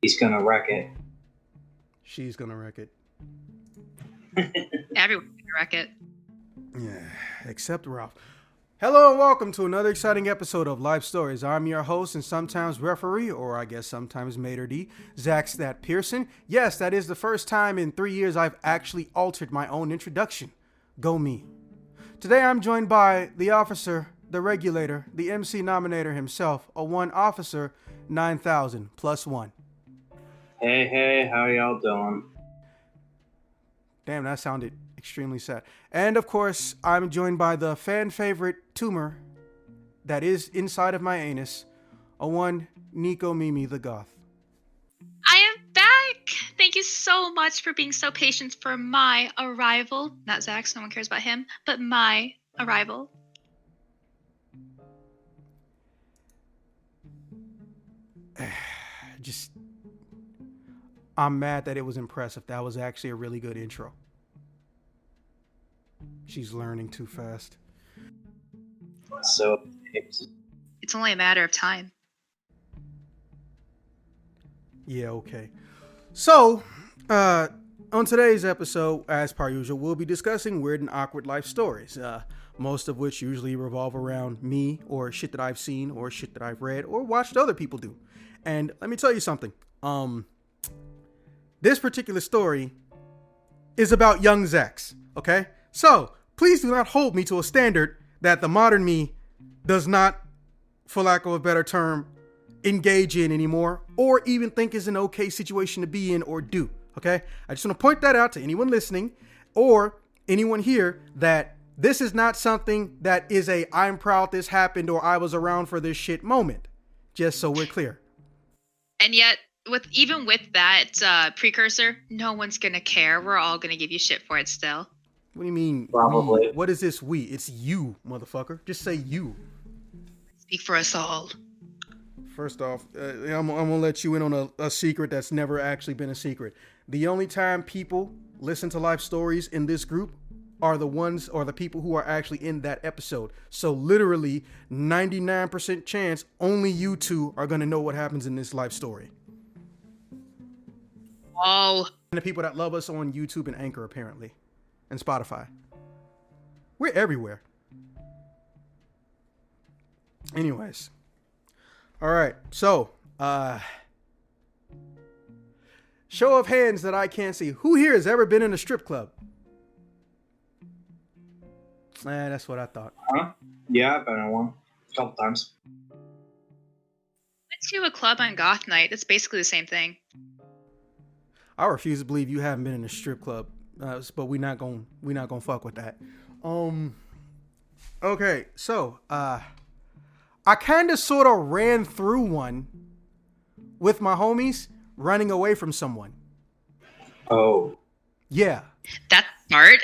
He's gonna wreck it. She's gonna wreck it. Everyone's gonna wreck it. Yeah, except Ralph. Hello and welcome to another exciting episode of Life Stories. I'm your host and sometimes referee, or I guess sometimes maitre d', Zach Stat Pearson. Yes, that is the first time in 3 years I've actually altered my own introduction. Go me. Today I'm joined by the officer, the regulator, the MC nominator himself, a one officer, 9,000 plus one. Hey, how y'all doing? Damn, that sounded extremely sad. And of course, I'm joined by the fan favorite tumor that is inside of my anus, a one Nico Mimi the Goth. I am back! Thank you so much for being so patient for my arrival. Not Zach's, no one cares about him, but my arrival. I'm mad that it was impressive. That was actually a really good intro. She's learning too fast. So, It's only a matter of time. Yeah, okay. So, on today's episode, as per usual, we'll be discussing weird and awkward life stories. Most of which usually revolve around me or shit that I've seen or shit that I've read or watched other people do. And let me tell you something. This particular story is about young Zax, okay? So, please do not hold me to a standard that the modern me does not, for lack of a better term, engage in anymore, or even think is an okay situation to be in or do, okay? I just want to point that out to anyone listening or anyone here that this is not something that is a I'm proud this happened or I was around for this shit moment, just so we're clear. And yet, even with that precursor, no one's gonna care. We're all gonna give you shit for it still. What do you mean? Probably. We? What is this we? It's you, motherfucker. Just say you. Speak for us all. First off, I'm gonna let you in on a secret that's never actually been a secret. The only time people listen to life stories in this group are the ones or the people who are actually in that episode. So literally 99% chance only you two are gonna know what happens in this life story. Oh. And the people that love us on YouTube and Anchor, apparently, and Spotify. We're everywhere. Anyways. All right. So, show of hands that I can't see. Who here has ever been in a strip club? That's what I thought. Huh? Yeah, I've been in one a couple times. Went to a club on goth night. It's basically the same thing. I refuse to believe you haven't been in a strip club, but we're not gonna fuck with that. Okay, so I kind of sort of ran through one with my homies, running away from someone. Oh. Yeah. That's smart.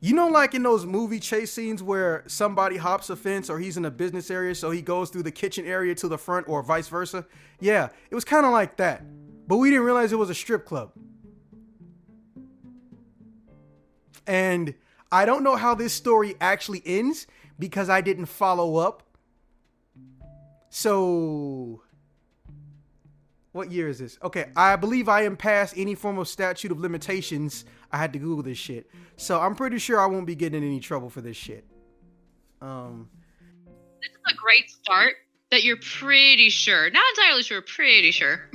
You know, like in those movie chase scenes where somebody hops a fence or he's in a business area, so he goes through the kitchen area to the front or vice versa? Yeah, it was kind of like that. But we didn't realize it was a strip club. And I don't know how this story actually ends because I didn't follow up. So, what year is this? Okay, I believe I am past any form of statute of limitations. I had to Google this shit. So I'm pretty sure I won't be getting in any trouble for this shit. This is a great start that you're pretty sure. Not entirely sure, pretty sure.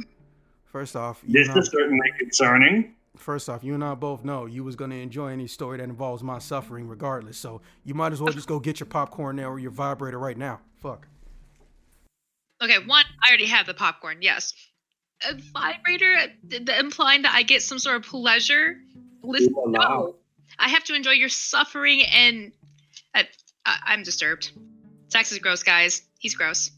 First off, This is certainly concerning. First off, you and I both know you was going to enjoy any story that involves my suffering regardless. So you might as well just go get your popcorn now or your vibrator right now. Fuck. Okay, one, I already have the popcorn, yes. A vibrator, implying that I get some sort of pleasure? Listen, no. I have to enjoy your suffering and... I'm disturbed. Sax is gross, guys. He's gross.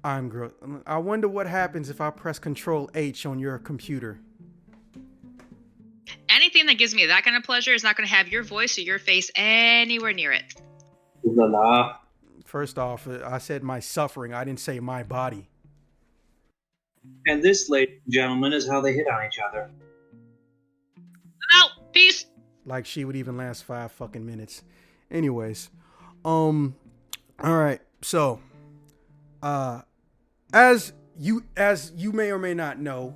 I'm gross. I wonder what happens if I press Control H on your computer. Anything that gives me that kind of pleasure is not going to have your voice or your face anywhere near it. La la. First off, I said my suffering. I didn't say my body. And this, ladies and gentlemen, is how they hit on each other. Out! Peace! Like she would even last 5 fucking minutes. Anyways. Alright, so As you may or may not know,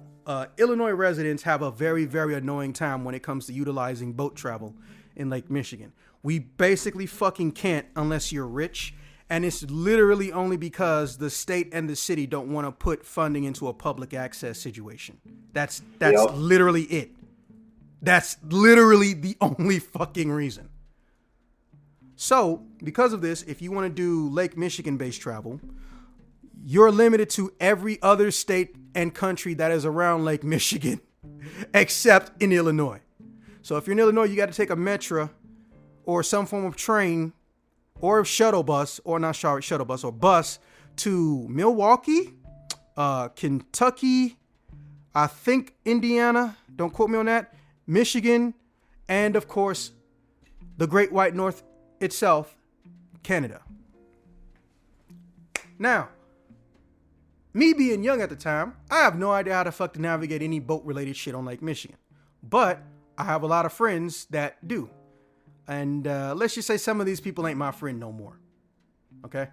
Illinois residents have a very, very annoying time when it comes to utilizing boat travel in Lake Michigan. We basically fucking can't unless you're rich, and it's literally only because the state and the city don't want to put funding into a public access situation. That's literally it. That's literally the only fucking reason. So, because of this, if you want to do Lake Michigan-based travel, you're limited to every other state and country that is around Lake Michigan, except in Illinois. So if you're in Illinois, you got to take a Metro or some form of train or shuttle bus, or not shuttle bus, or bus to Milwaukee, Kentucky, I think Indiana, don't quote me on that, Michigan, and of course, the Great White North itself, Canada. Now, me being young at the time, I have no idea how the fuck to navigate any boat-related shit on Lake Michigan. But I have a lot of friends that do. And let's just say some of these people ain't my friend no more. Okay?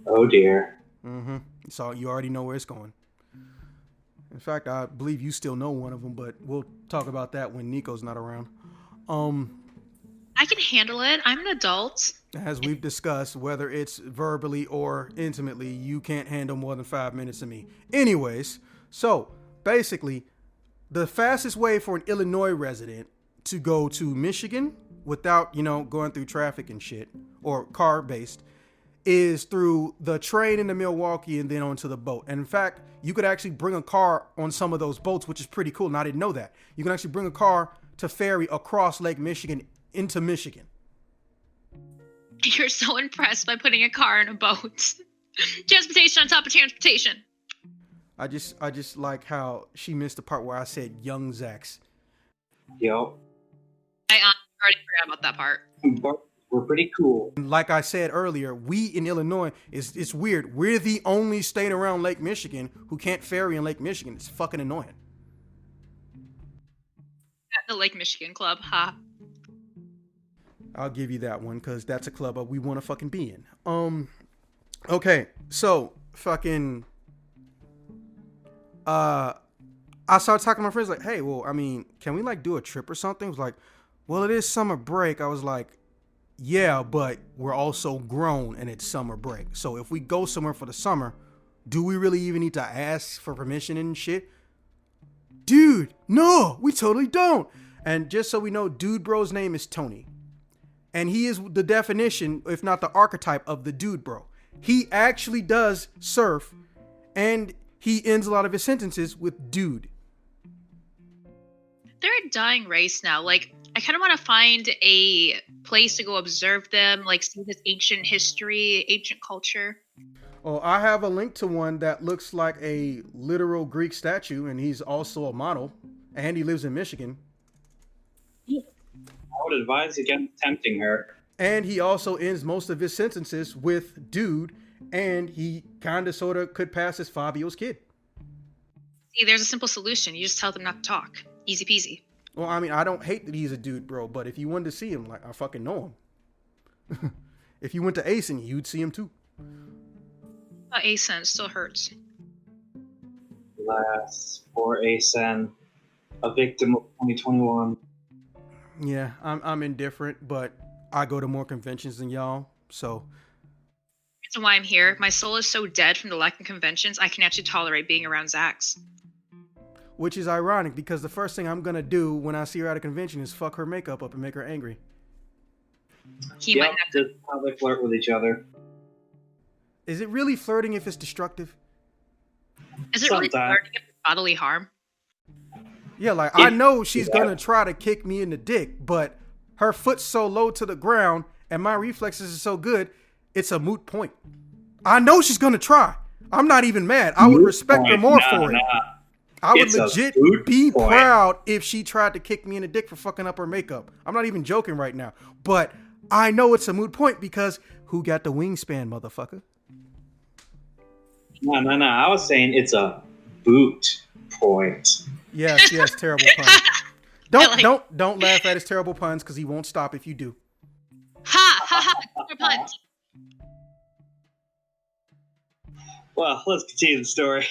Oh, dear. Mm-hmm. So you already know where it's going. In fact, I believe you still know one of them, but we'll talk about that when Nico's not around. I can handle it. I'm an adult. As we've discussed, whether it's verbally or intimately, you can't handle more than 5 minutes of me. Anyways, so basically, the fastest way for an Illinois resident to go to Michigan without, going through traffic and shit, or car-based, is through the train into Milwaukee and then onto the boat. And in fact, you could actually bring a car on some of those boats, which is pretty cool. And I didn't know that. You can actually bring a car to ferry across Lake Michigan into Michigan. You're so impressed by putting a car in a boat. Transportation on top of transportation. I just like how she missed the part where I said young Zax. Yo. I already forgot about that part. But we're pretty cool. Like I said earlier, we in Illinois, it's weird. We're the only state around Lake Michigan who can't ferry in Lake Michigan. It's fucking annoying. At the Lake Michigan Club, ha. I'll give you that one because that's a club we want to fucking be in. Okay, so fucking I started talking to my friends like, hey, well, I mean, can we like do a trip or something? It was like, well, it is summer break. I was like, yeah, but we're also grown and it's summer break. So if we go somewhere for the summer, do we really even need to ask for permission and shit? Dude, no, we totally don't. And just so we know, dude bro's name is Tony. And he is the definition, if not the archetype, of the dude bro. He actually does surf, and he ends a lot of his sentences with dude. They're a dying race now. Like, I kind of want to find a place to go observe them, like see this ancient history, ancient culture. Well, I have a link to one that looks like a literal Greek statue, and he's also a model, and he lives in Michigan. I would advise against tempting her. And he also ends most of his sentences with dude, and he kind of sort of could pass as Fabio's kid. See, there's a simple solution. You just tell them not to talk. Easy peasy. Well, I mean, I don't hate that he's a dude, bro, but if you wanted to see him, like, I fucking know him. If you went to Asen, you'd see him too. Asen still hurts. Last for Asen, a victim of 2021. Yeah, I'm indifferent, but I go to more conventions than y'all, so. Reason why I'm here. My soul is so dead from the lack of conventions, I can actually tolerate being around Zax. Which is ironic, because the first thing I'm gonna do when I see her at a convention is fuck her makeup up and make her angry. Yep, that's how they flirt with each other. Is it really flirting if it's destructive? Is it really flirting if it's bodily harm? Yeah, like, I know she's gonna try to kick me in the dick, but her foot's so low to the ground and my reflexes are so good, it's a moot point. I know she's gonna try. I'm not even mad. I would respect her more for it. I would legit be proud if she tried to kick me in the dick for fucking up her makeup. I'm not even joking right now. But I know it's a moot point because who got the wingspan, motherfucker? No. I was saying it's a boot point. Yes, terrible pun. Don't laugh at his terrible puns because he won't stop if you do. Ha! More puns. Well, let's continue the story.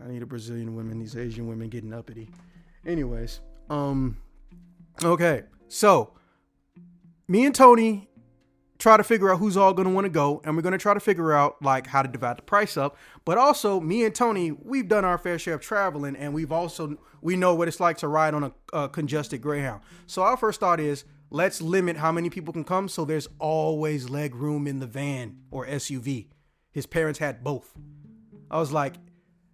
I need a Brazilian woman. These Asian women getting uppity. Anyways, okay. So, me and Tony try to figure out who's all going to want to go, and we're going to try to figure out like how to divide the price up. But also, me and Tony, we've done our fair share of traveling, and we know what it's like to ride on a congested Greyhound. So our first thought is, let's limit how many people can come so there's always leg room in the van or SUV. His parents had both. I was like,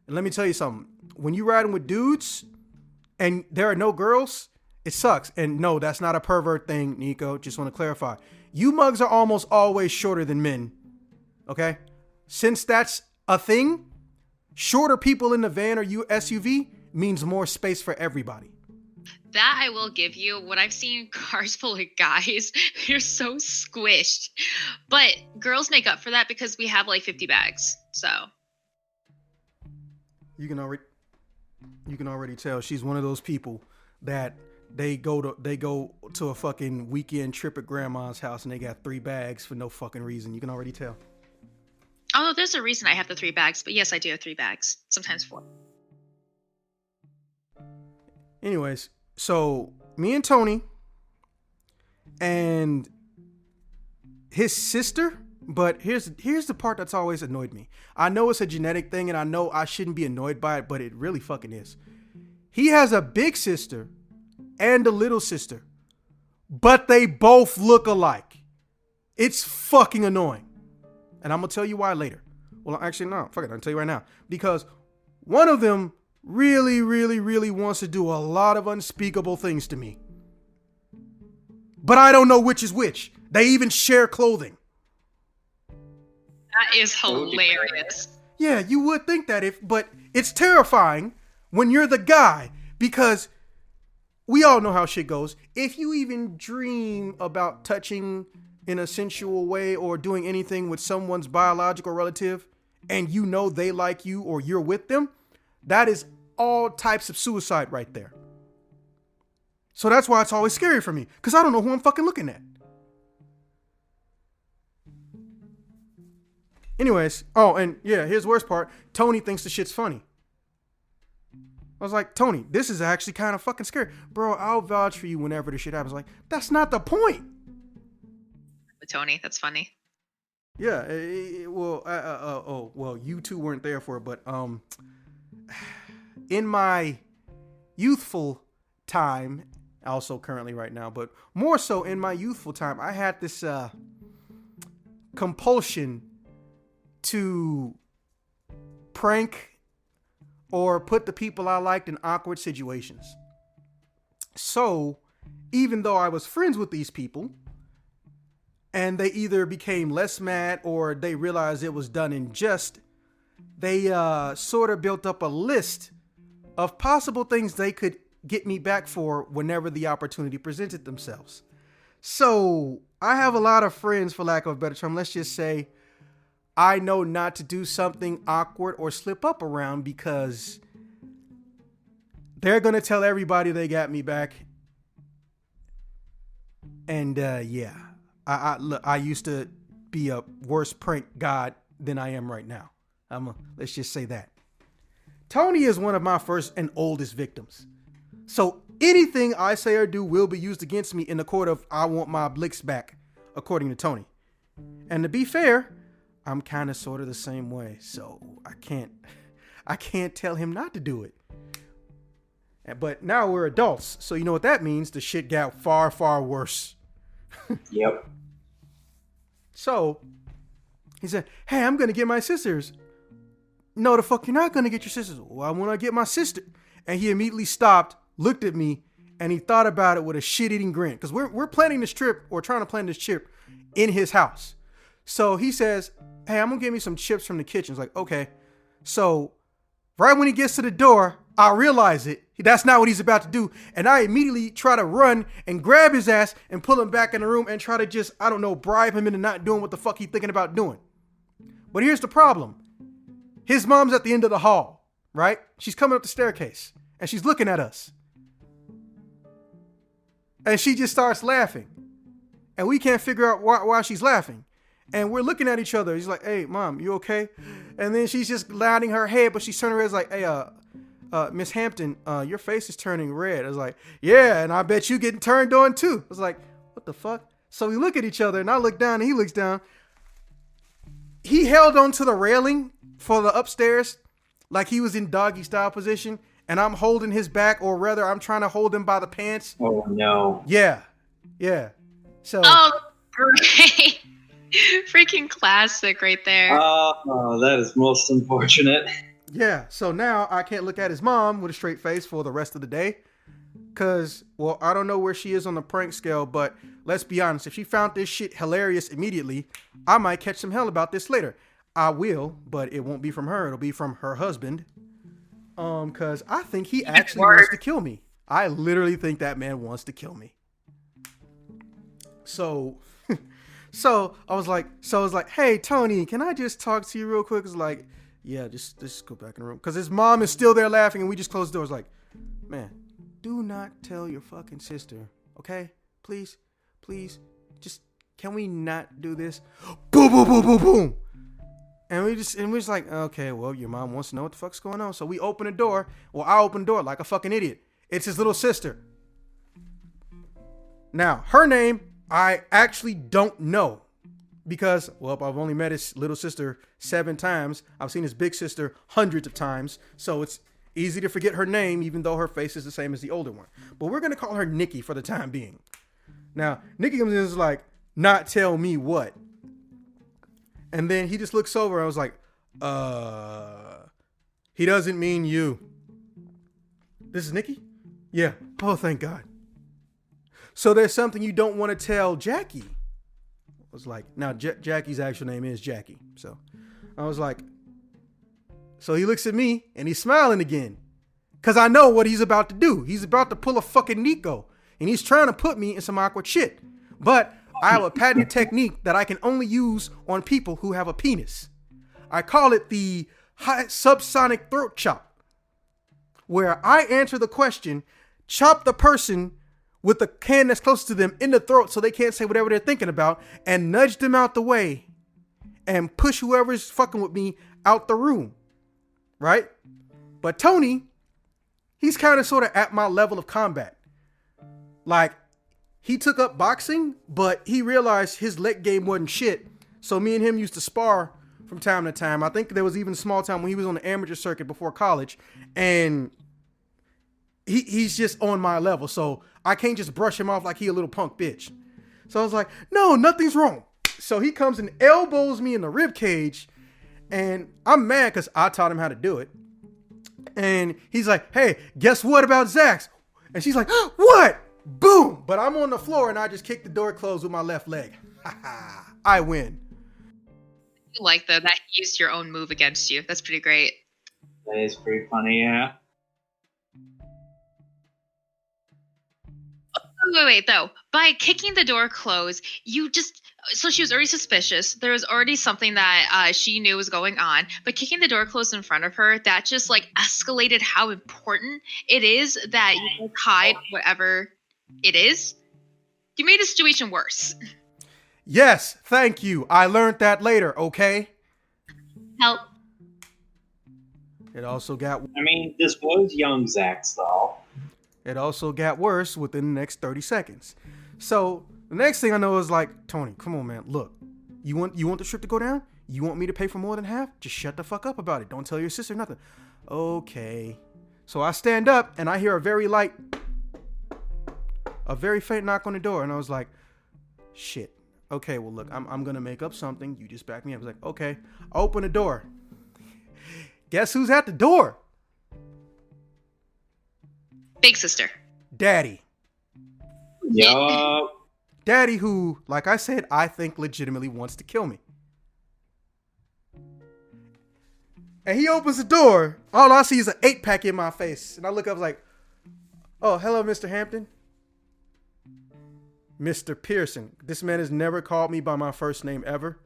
let me tell you something. When you riding with dudes and there are no girls, it sucks. And no, that's not a pervert thing, Nico. Just want to clarify. You mugs are almost always shorter than men. Okay? Since that's a thing, shorter people in the van or SUV means more space for everybody. That I will give you. When I've seen cars full of guys, they're so squished. But girls make up for that because we have like 50 bags. So you can already tell she's one of those people that they go to a fucking weekend trip at grandma's house and they got 3 bags for no fucking reason. You can already tell. Oh, there's a reason I have the 3 bags, but yes, I do have 3 bags, sometimes 4. Anyways, so me and Tony and his sister, but here's the part that's always annoyed me. I know it's a genetic thing and I know I shouldn't be annoyed by it, but it really fucking is. He has a big sister and a little sister, but they both look alike. It's fucking annoying. And I'm going to tell you why later. Well, actually, no, fuck it. I'll tell you right now. Because one of them really, really, really wants to do a lot of unspeakable things to me. But I don't know which is which. They even share clothing. That is hilarious. Yeah, you would think that but it's terrifying when you're the guy, because we all know how shit goes. If you even dream about touching in a sensual way or doing anything with someone's biological relative and you know they like you or you're with them, that is all types of suicide right there. So that's why it's always scary for me, because I don't know who I'm fucking looking at. Anyways, oh, and yeah, here's the worst part. Tony thinks the shit's funny. I was like, Tony, this is actually kind of fucking scary. Bro, I'll vouch for you whenever this shit happens. Like, that's not the point. But Tony, that's funny. Yeah, well, you two weren't there for it, but in my youthful time, also currently right now, but more so in my youthful time, I had this compulsion to prank or put the people I liked in awkward situations. So, even though I was friends with these people, and they either became less mad or they realized it was done in jest, they sort of built up a list of possible things they could get me back for whenever the opportunity presented themselves. So, I have a lot of friends, for lack of a better term. Let's just say I know not to do something awkward or slip up around, because they're going to tell everybody they got me back. And yeah, I used to be a worse prank god than I am right now. Let's just say that. Tony is one of my first and oldest victims. So anything I say or do will be used against me in the court of I want my blicks back, according to Tony. And to be fair, I'm kind of sort of the same way, so I can't tell him not to do it. But now we're adults, so you know what that means. The shit got far, far worse. Yep. So he said, hey, I'm going to get my sisters. No, the fuck you're not going to get your sisters. Well, I want to get my sister. And he immediately stopped, looked at me, and he thought about it with a shit-eating grin. Because we're planning this trip, or trying to plan this trip in his house. So he says, hey, I'm going to get me some chips from the kitchen. It's like, okay. So right when he gets to the door, I realize it. That's not what he's about to do. And I immediately try to run and grab his ass and pull him back in the room and try to just, I don't know, bribe him into not doing what the fuck he's thinking about doing. But here's the problem. His mom's at the end of the hall, right? She's coming up the staircase and she's looking at us. And she just starts laughing. And we can't figure out why she's laughing. And we're looking at each other. He's like, hey, mom, you okay? And then she's just nodding her head, but she's turning her head like, hey, Miss Hampton, your face is turning red. I was like, yeah, and I bet you getting turned on too. I was like, what the fuck? So we look at each other and I look down and he looks down. He held onto the railing for the upstairs like he was in doggy style position. And I'm holding his back, or rather I'm trying to hold him by the pants. Oh no. Yeah. Yeah. So. Oh, great. Freaking classic right there. Oh, that is most unfortunate. Yeah, so now I can't look at his mom with a straight face for the rest of the day. Because, well, I don't know where she is on the prank scale, but let's be honest. If she found this shit hilarious immediately, I might catch some hell about this later. I will, but it won't be from her. It'll be from her husband. Because I think he actually wants to kill me. I literally think that man wants to kill me. So... So I was like, hey, Tony, can I just talk to you real quick? It's like, yeah, just go back in the room. Because his mom is still there laughing and we just closed the doors. Like, man, do not tell your fucking sister, okay? Please, just, can we not do this? Boom, boom, boom, boom, boom. And we're just like, okay, well, your mom wants to know what the fuck's going on. So we open the door. Well, I open the door like a fucking idiot. It's his little sister. Now, her name, I actually don't know because, well, I've only met his little sister 7 times. I've seen his big sister hundreds of times. So it's easy to forget her name, even though her face is the same as the older one. But we're going to call her Nikki for the time being. Now, Nikki comes in and is like, not tell me what. And then he just looks over. And I was like, he doesn't mean you. This is Nikki? Yeah. Oh, thank God. So there's something you don't want to tell Jackie. I was like, now Jackie's actual name is Jackie. So I was like, so he looks at me and he's smiling again. Cause I know what he's about to do. He's about to pull a fucking Nico and he's trying to put me in some awkward shit. But I have a patented technique that I can only use on people who have a penis. I call it the high subsonic throat chop, where I answer the question, chop the person with the hand that's closest to them in the throat so they can't say whatever they're thinking about, and nudge them out the way and push whoever's fucking with me out the room. Right? But Tony, he's kind of sort of at my level of combat. Like, he took up boxing, but he realized his leg game wasn't shit. So me and him used to spar from time to time. I think there was even a small time when he was on the amateur circuit before college, and he's just on my level. So I can't just brush him off like he a little punk bitch. So I was like, no, nothing's wrong. So he comes and elbows me in the rib cage, and I'm mad because I taught him how to do it. And he's like, hey, guess what about Zach's? And she's like, what? Boom. But I'm on the floor and I just kicked the door closed with my left leg. I win. You like that he used your own move against you. That's pretty great. That is pretty funny, yeah. Wait, though. By kicking the door closed, so she was already suspicious. There was already something that she knew was going on. But kicking the door closed in front of her, that just like escalated how important it is that you hide whatever it is. You made the situation worse. Yes, thank you. I learned that later, okay? Help. It also got... I mean, this was young Zach's though. It also got worse within the next 30 seconds. So the next thing I know is like, Tony, come on, man. Look, you want the trip to go down? You want me to pay for more than half? Just shut the fuck up about it. Don't tell your sister nothing. Okay. So I stand up and I hear a very faint knock on the door. And I was like, shit. Okay, well, look, I'm going to make up something. You just back me up. I was like, okay. I open the door. Guess who's at the door? Big sister. Daddy. Yup. Daddy who, like I said, I think legitimately wants to kill me. And he opens the door. All I see is an 8-pack in my face. And I look up like, oh, hello, Mr. Hampton. Mr. Pearson. This man has never called me by my first name ever.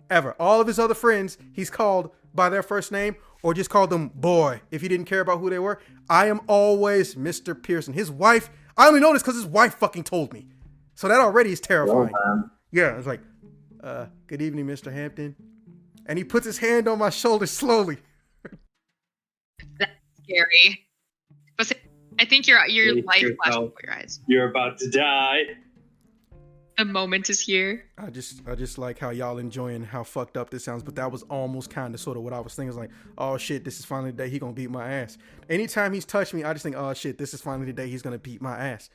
Ever. All of his other friends, he's called by their first name or just called them boy if he didn't care about who they were. I am always Mr. Pearson. His wife, I only know this because his wife fucking told me. So that already is terrifying. Well, yeah, it's like, Good evening, Mr. Hampton. And he puts his hand on my shoulder slowly. That's scary. But I think your life flashed before your eyes. You're about to die. The moment is here. I just like how y'all enjoying how fucked up this sounds, but that was almost kind of sort of what I was thinking. It's like, oh shit, this is finally the day he gonna beat my ass. Anytime he's touched me, I just think, oh shit, this is finally the day he's gonna beat my ass.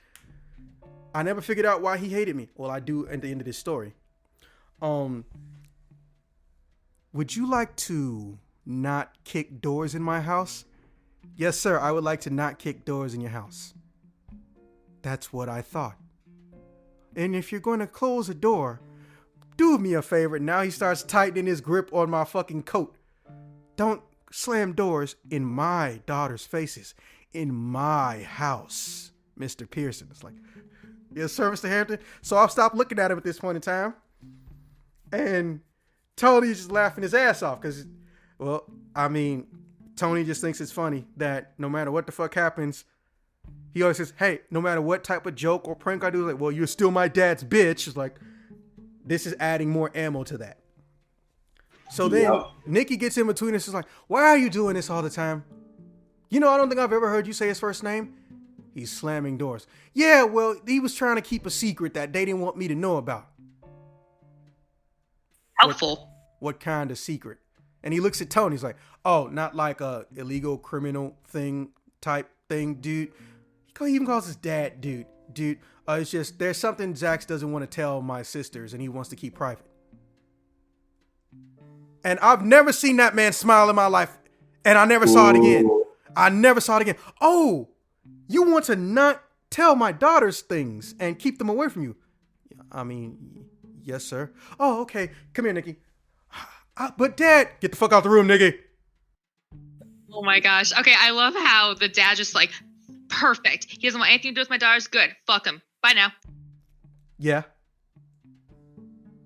I never figured out why he hated me. Well, I do at the end of this story. Would you like to not kick doors in my house? Yes, sir, I would like to not kick doors in your house. That's what I thought. And if you're going to close a door, do me a favor. Now he starts tightening his grip on my fucking coat. Don't slam doors in my daughter's faces. In my house, Mr. Pearson. It's like, yes, sir, Mr. Hampton. So I'll stop looking at him at this point in time. And Tony's just laughing his ass off because, well, I mean, Tony just thinks it's funny that no matter what the fuck happens, he always says, hey, no matter what type of joke or prank I do, like, well, you're still my dad's bitch. It's like, this is adding more ammo to that. So then Nikki gets in between us. She's like, why are you doing this all the time? You know, I don't think I've ever heard you say his first name. He's slamming doors. Yeah, well, he was trying to keep a secret that they didn't want me to know about. Helpful. What kind of secret? And he looks at Tony. He's like, oh, not like a illegal criminal thing type thing, dude. He even calls his dad dude. It's just there's something Zax doesn't want to tell my sisters and he wants to keep private. And I've never seen that man smile in my life. And I never saw it again. Oh, you want to not tell my daughters things and keep them away from you? I mean, yes, sir. Oh, okay. Come here, Nikki. But Dad, get the fuck out the room, Nikki. Oh my gosh. Okay, I love how the dad just like, perfect. He doesn't want anything to do with my daughters. Good. Fuck him. Bye now. Yeah.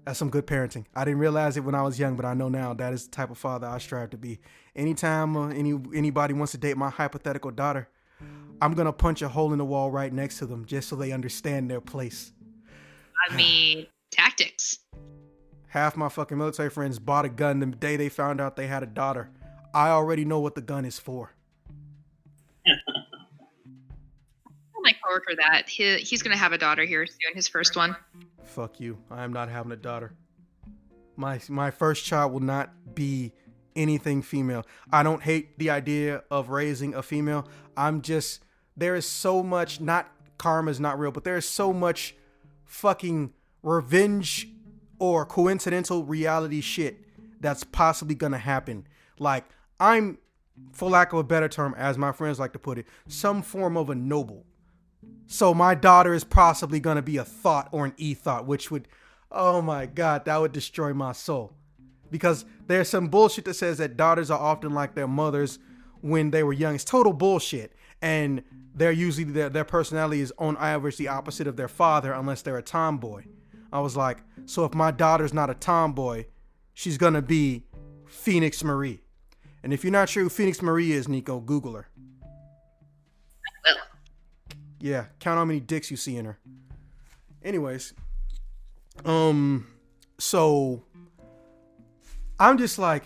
That's some good parenting. I didn't realize it when I was young, but I know now that is the type of father I strive to be. Anytime anybody wants to date my hypothetical daughter, I'm going to punch a hole in the wall right next to them just so they understand their place. I mean, tactics. Half my fucking military friends bought a gun the day they found out they had a daughter. I already know what the gun is for. My coworker that he's gonna have a daughter here soon, his first one. Fuck you. I am not having a daughter. My first child will not be anything female. I don't hate the idea of raising a female. There is so much, not karma's not real, but there is so much fucking revenge or coincidental reality shit that's possibly gonna happen. Like, I'm, for lack of a better term, as my friends like to put it, some form of a noble. So my daughter is possibly going to be a thought or an e-thought, which would, oh my God, that would destroy my soul. Because there's some bullshit that says that daughters are often like their mothers when they were young. It's total bullshit. And they're usually, their personality is on average the opposite of their father unless they're a tomboy. I was like, so if my daughter's not a tomboy, she's going to be Phoenix Marie. And if you're not sure who Phoenix Marie is, Nico, Google her. Yeah, count how many dicks you see in her. Anyways, so I'm just like,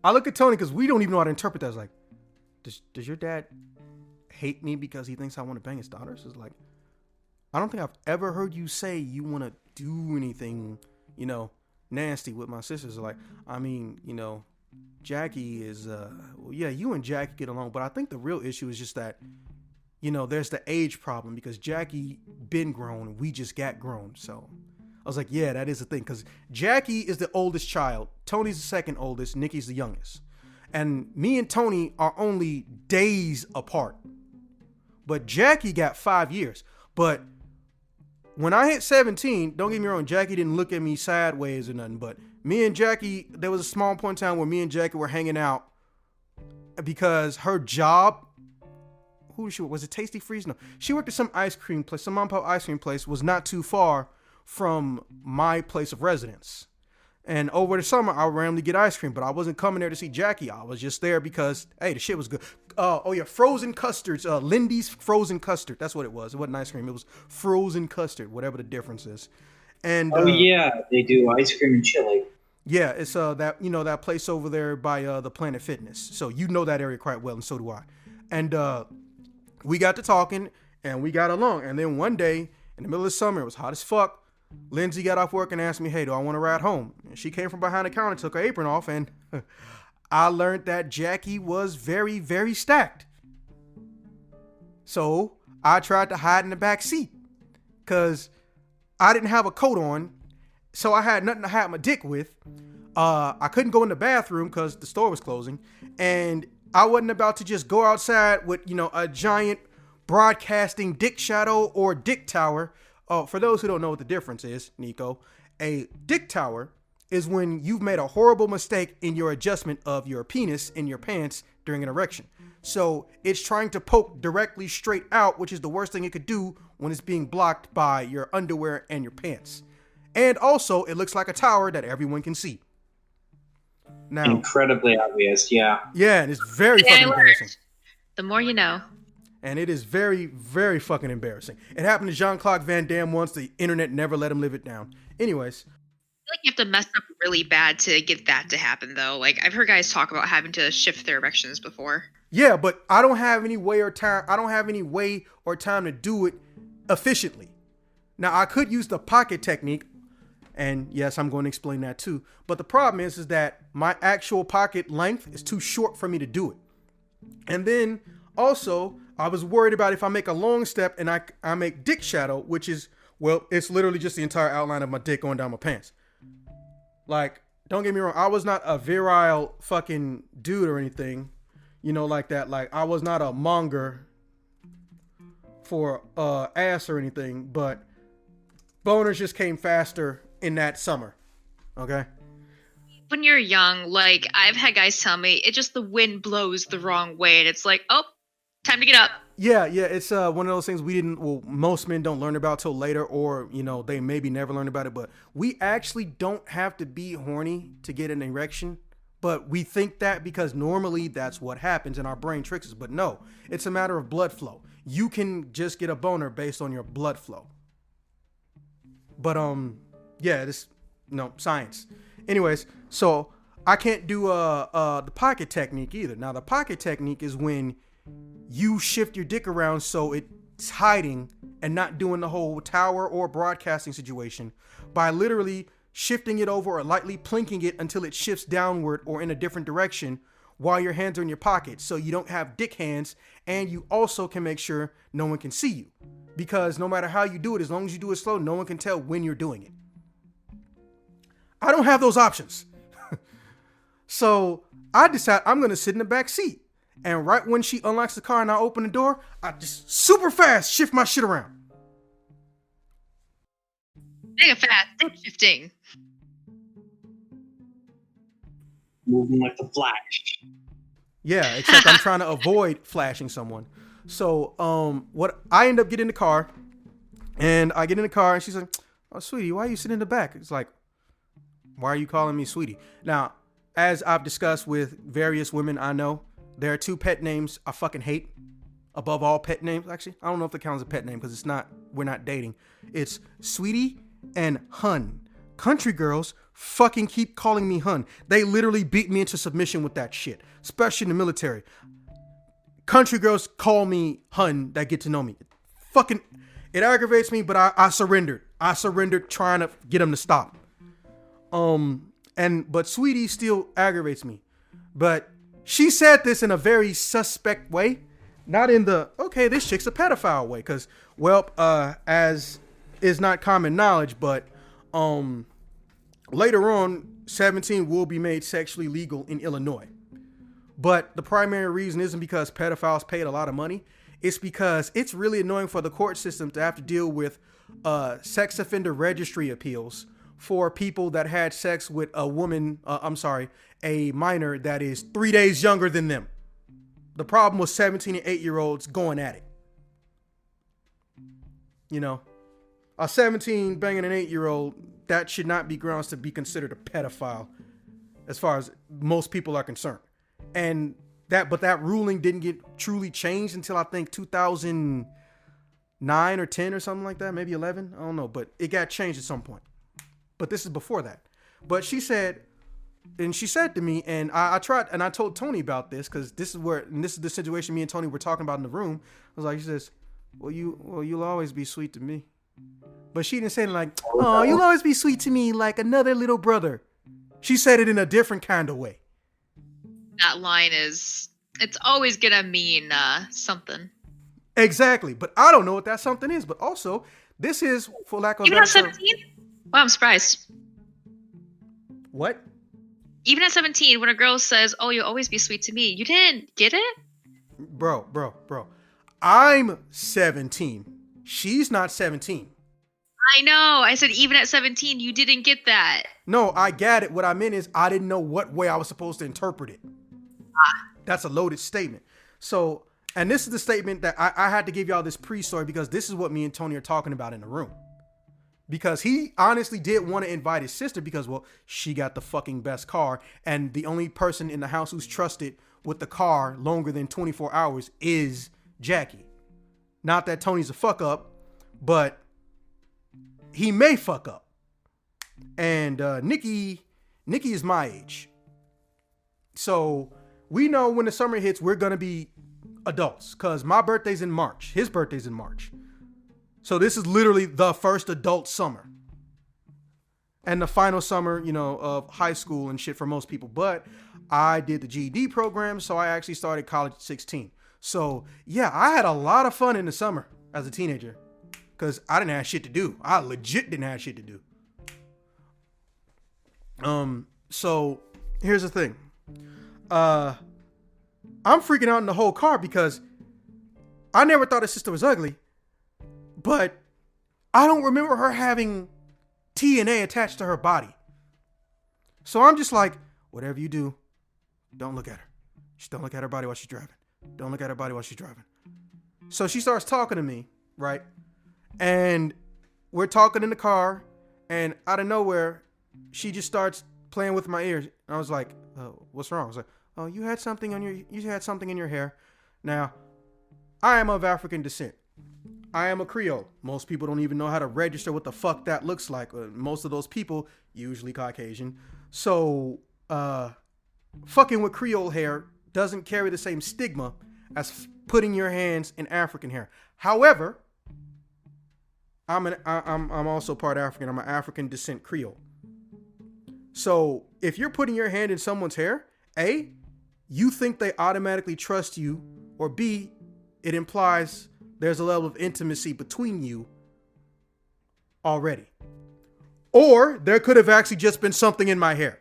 I look at Tony because we don't even know how to interpret that. I was like, does your dad hate me because he thinks I want to bang his daughters? It's like, I don't think I've ever heard you say you want to do anything, nasty with my sisters. Like, I mean, Jackie is, well, yeah, you and Jackie get along, but I think the real issue is just that, there's the age problem because Jackie been grown and we just got grown. So I was like, yeah, that is the thing. Because Jackie is the oldest child. Tony's the second oldest. Nikki's the youngest. And me and Tony are only days apart. But Jackie got 5 years. But when I hit 17, don't get me wrong, Jackie didn't look at me sideways or nothing. But me and Jackie, there was a small point in time where me and Jackie were hanging out because her job, was it Tasty Freeze? No, she worked at some ice cream place, some mom and pop ice cream place, was not too far from my place of residence. And over the summer, I would randomly get ice cream, but I wasn't coming there to see Jackie. I was just there because, hey, the shit was good. Oh yeah, frozen custards, Lindy's frozen custard. That's what it was. It wasn't ice cream. It was frozen custard, whatever the difference is. And Oh yeah, they do ice cream and chili. yeah, it's that that place over there by the Planet Fitness. So you know that area quite well, and so do I. And we got to talking, and we got along. And then one day in the middle of the summer, it was hot as fuck. Lindsay got off work and asked me, "Hey, do I want to ride home?" And she came from behind the counter, took her apron off, and I learned that Jackie was very, very stacked. So I tried to hide in the back seat because I didn't have a coat on, so I had nothing to hide my dick with. I couldn't go in the bathroom because the store was closing, and I wasn't about to just go outside with a giant broadcasting dick shadow or dick tower. For those who don't know what the difference is, Nico, a dick tower is when you've made a horrible mistake in your adjustment of your penis in your pants during an erection. So it's trying to poke directly straight out, which is the worst thing it could do when it's being blocked by your underwear and your pants. And also, it looks like a tower that everyone can see. Now, incredibly obvious, yeah. Yeah, and it's very fucking embarrassing. The more you know. And it is very, very fucking embarrassing. It happened to Jean-Claude Van Damme once. The internet never let him live it down. Anyways. I feel like you have to mess up really bad to get that to happen, though. Like, I've heard guys talk about having to shift their erections before. Yeah, but I don't have any way or time. I don't have any way or time to do it efficiently. Now, I could use the pocket technique. And yes, I'm going to explain that too. But the problem is that my actual pocket length is too short for me to do it. And then also, I was worried about if I make a long step and I make dick shadow, which is, well, it's literally just the entire outline of my dick going down my pants. Like, don't get me wrong. I was not a virile fucking dude or anything, like that. Like, I was not a monger for ass or anything, but boners just came faster in that summer. Okay. When you're young, like, I've had guys tell me it just the wind blows the wrong way, and it's like, oh, time to get up. Yeah, it's one of those things most men don't learn about till later, or they maybe never learn about it. But we actually don't have to be horny to get an erection, but we think that because normally that's what happens and our brain tricks us. But no, it's a matter of blood flow. You can just get a boner based on your blood flow. But yeah, science. Anyways, so I can't do the pocket technique either. Now, the pocket technique is when you shift your dick around so it's hiding and not doing the whole tower or broadcasting situation by literally shifting it over or lightly plinking it until it shifts downward or in a different direction while your hands are in your pocket, so you don't have dick hands, and you also can make sure no one can see you. Because no matter how you do it, as long as you do it slow, no one can tell when you're doing it. I don't have those options. So I decide I'm going to sit in the back seat. And right when she unlocks the car and I open the door, I just super fast shift my shit around. Mega fast dick shifting. Moving like the Flash. Yeah, except I'm trying to avoid flashing someone. So what I end up getting in the car, and I get in the car and she's like, "Oh, sweetie, why are you sitting in the back?" It's like, "Why are you calling me sweetie?" Now, as I've discussed with various women I know, there are two pet names I fucking hate above all pet names. Actually, I don't know if it counts as a pet name because we're not dating. It's sweetie and hun. Country girls fucking keep calling me hun. They literally beat me into submission with that shit, especially in the military. Country girls call me hun that get to know me. Fucking, it aggravates me, but I surrendered. I surrendered trying to get them to stop. But sweetie still aggravates me. But she said this in a very suspect way, not in the, okay, this chick's a pedophile way. Cause, well, as is not common knowledge, but, later on, 17 will be made sexually legal in Illinois. But the primary reason isn't because pedophiles paid a lot of money. It's because it's really annoying for the court system to have to deal with sex offender registry appeals for people that had sex with a minor that is 3 days younger than them. The problem was 17 and 8-year-olds going at it. A 17 banging an 8-year-old, that should not be grounds to be considered a pedophile as far as most people are concerned. And that ruling didn't get truly changed until I think 2000, 9 or 10 or something like that, maybe 11. I don't know, but it got changed at some point. But this is before that. But she said to me, and I tried, and I told Tony about this because this is the situation me and Tony were talking about in the room. I was like, she says, well, you'll always be sweet to me. But she didn't say it like, oh, you'll always be sweet to me like another little brother. She said it in a different kind of way. That line it's always gonna mean something. Exactly. But I don't know what that something is. But also, this is, for lack of a Even better at term. 17? Wow, I'm surprised. What? Even at 17, when a girl says, oh, you'll always be sweet to me, you didn't get it? Bro. I'm 17. She's not 17. I know. I said even at 17, you didn't get that. No, I get it. What I meant is I didn't know what way I was supposed to interpret it. That's a loaded statement. So, and this is the statement that I had to give y'all this pre-story because this is what me and Tony are talking about in the room. Because he honestly did want to invite his sister because, well, she got the fucking best car. And the only person in the house who's trusted with the car longer than 24 hours is Jackie. Not that Tony's a fuck up, but he may fuck up. And Nikki is my age. So we know when the summer hits, we're going to be adults because my birthday's in March. His birthday's in March. So this is literally the first adult summer. And the final summer, of high school and shit for most people. But I did the GED program, so I actually started college at 16. So yeah, I had a lot of fun in the summer as a teenager. Because I didn't have shit to do. I legit didn't have shit to do. So here's the thing. I'm freaking out in the whole car because I never thought his sister was ugly. But I don't remember her having TNA attached to her body. So I'm just like, whatever you do, don't look at her. Just don't look at her body while she's driving. Don't look at her body while she's driving. So she starts talking to me, right? And we're talking in the car, and out of nowhere, she just starts playing with my ears. And I was like, what's wrong? I was like, oh, you had something in your hair. Now, I am of African descent. I am a Creole. Most people don't even know how to register what the fuck that looks like. Most of those people, usually Caucasian. So, fucking with Creole hair doesn't carry the same stigma as putting your hands in African hair. However, I'm also part African. I'm an African descent Creole. So if you're putting your hand in someone's hair, A, you think they automatically trust you, or B, it implies there's a level of intimacy between you already. Or there could have actually just been something in my hair.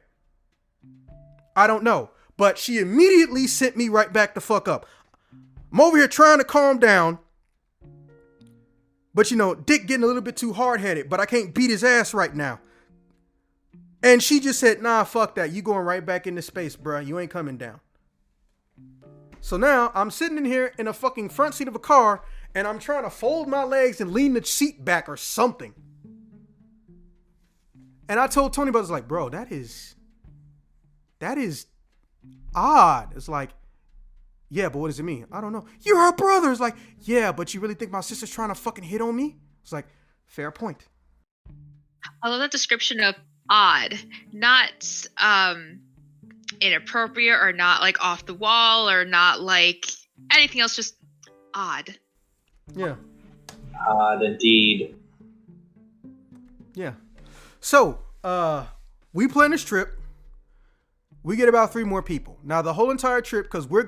I don't know. But she immediately sent me right back the fuck up. I'm over here trying to calm down. But Dick getting a little bit too hard-headed, but I can't beat his ass right now. And she just said, nah, fuck that. You going right back into space, bruh. You ain't coming down. So now I'm sitting in here in a fucking front seat of a car, and I'm trying to fold my legs and lean the seat back or something. And I told Tony, but I was like, bro, that is odd. It's like, yeah, but what does it mean? I don't know. You're her brother. It's like, yeah, but you really think my sister's trying to fucking hit on me? It's like, fair point. I love that description of odd, not inappropriate or not like off the wall or not like anything else, just odd. Yeah. Odd indeed. Yeah. So, we plan this trip. We get about 3 more people. Now, the whole entire trip, because we're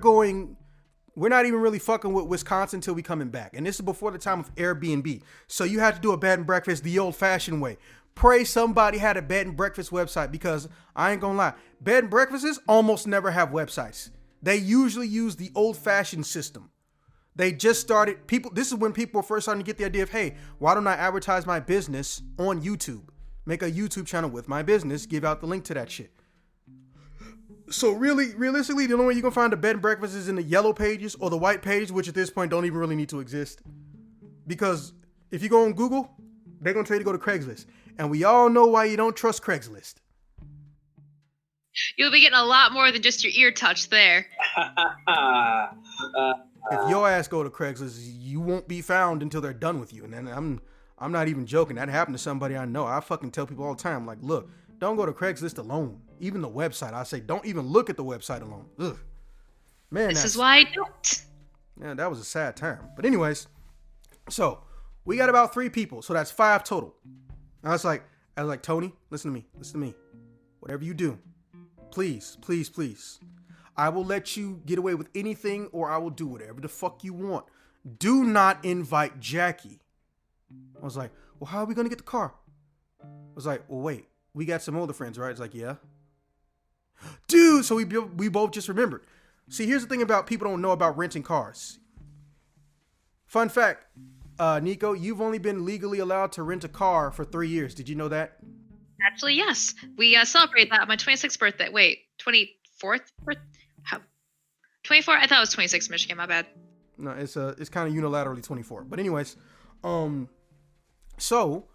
not even really fucking with Wisconsin until we coming back. And this is before the time of Airbnb. So you had to do a bed and breakfast the old fashioned way. Pray somebody had a bed and breakfast website, because I ain't gonna lie, bed and breakfasts almost never have websites. They usually use the old fashioned system. They just started, this is when people were first starting to get the idea of, hey, why don't I advertise my business on YouTube? Make a YouTube channel with my business, give out the link to that shit. So realistically, the only way you can find a bed and breakfast is in the yellow pages or the white pages, which at this point don't even really need to exist. Because if you go on Google, they're going to tell you to go to Craigslist. And we all know why you don't trust Craigslist. You'll be getting a lot more than just your ear touch there. if your ass go to Craigslist, you won't be found until they're done with you. And then I'm not even joking. That happened to somebody I know. I fucking tell people all the time, like, look, don't go to Craigslist alone. Even the website, I say, don't even look at the website alone. Ugh. Man, This is why I don't. Yeah, that was a sad time. But anyways, so we got about 3 people, so that's 5 total. I was like, Tony, listen to me. Whatever you do, please, please, please. I will let you get away with anything, or I will do whatever the fuck you want. Do not invite Jackie. I was like, well, how are we gonna get the car? I was like, well, wait, we got some older friends, right? It's like, yeah. Dude, so we both just remembered. See, here's the thing about people don't know about renting cars. Fun fact, Nico, you've only been legally allowed to rent a car for 3 years. Did you know that? Actually, yes. We celebrate that on my 26th birthday. Wait, 24th? How? 24? I thought it was 26th, Michigan. My bad. No, it's kind of unilaterally 24. But anyways, so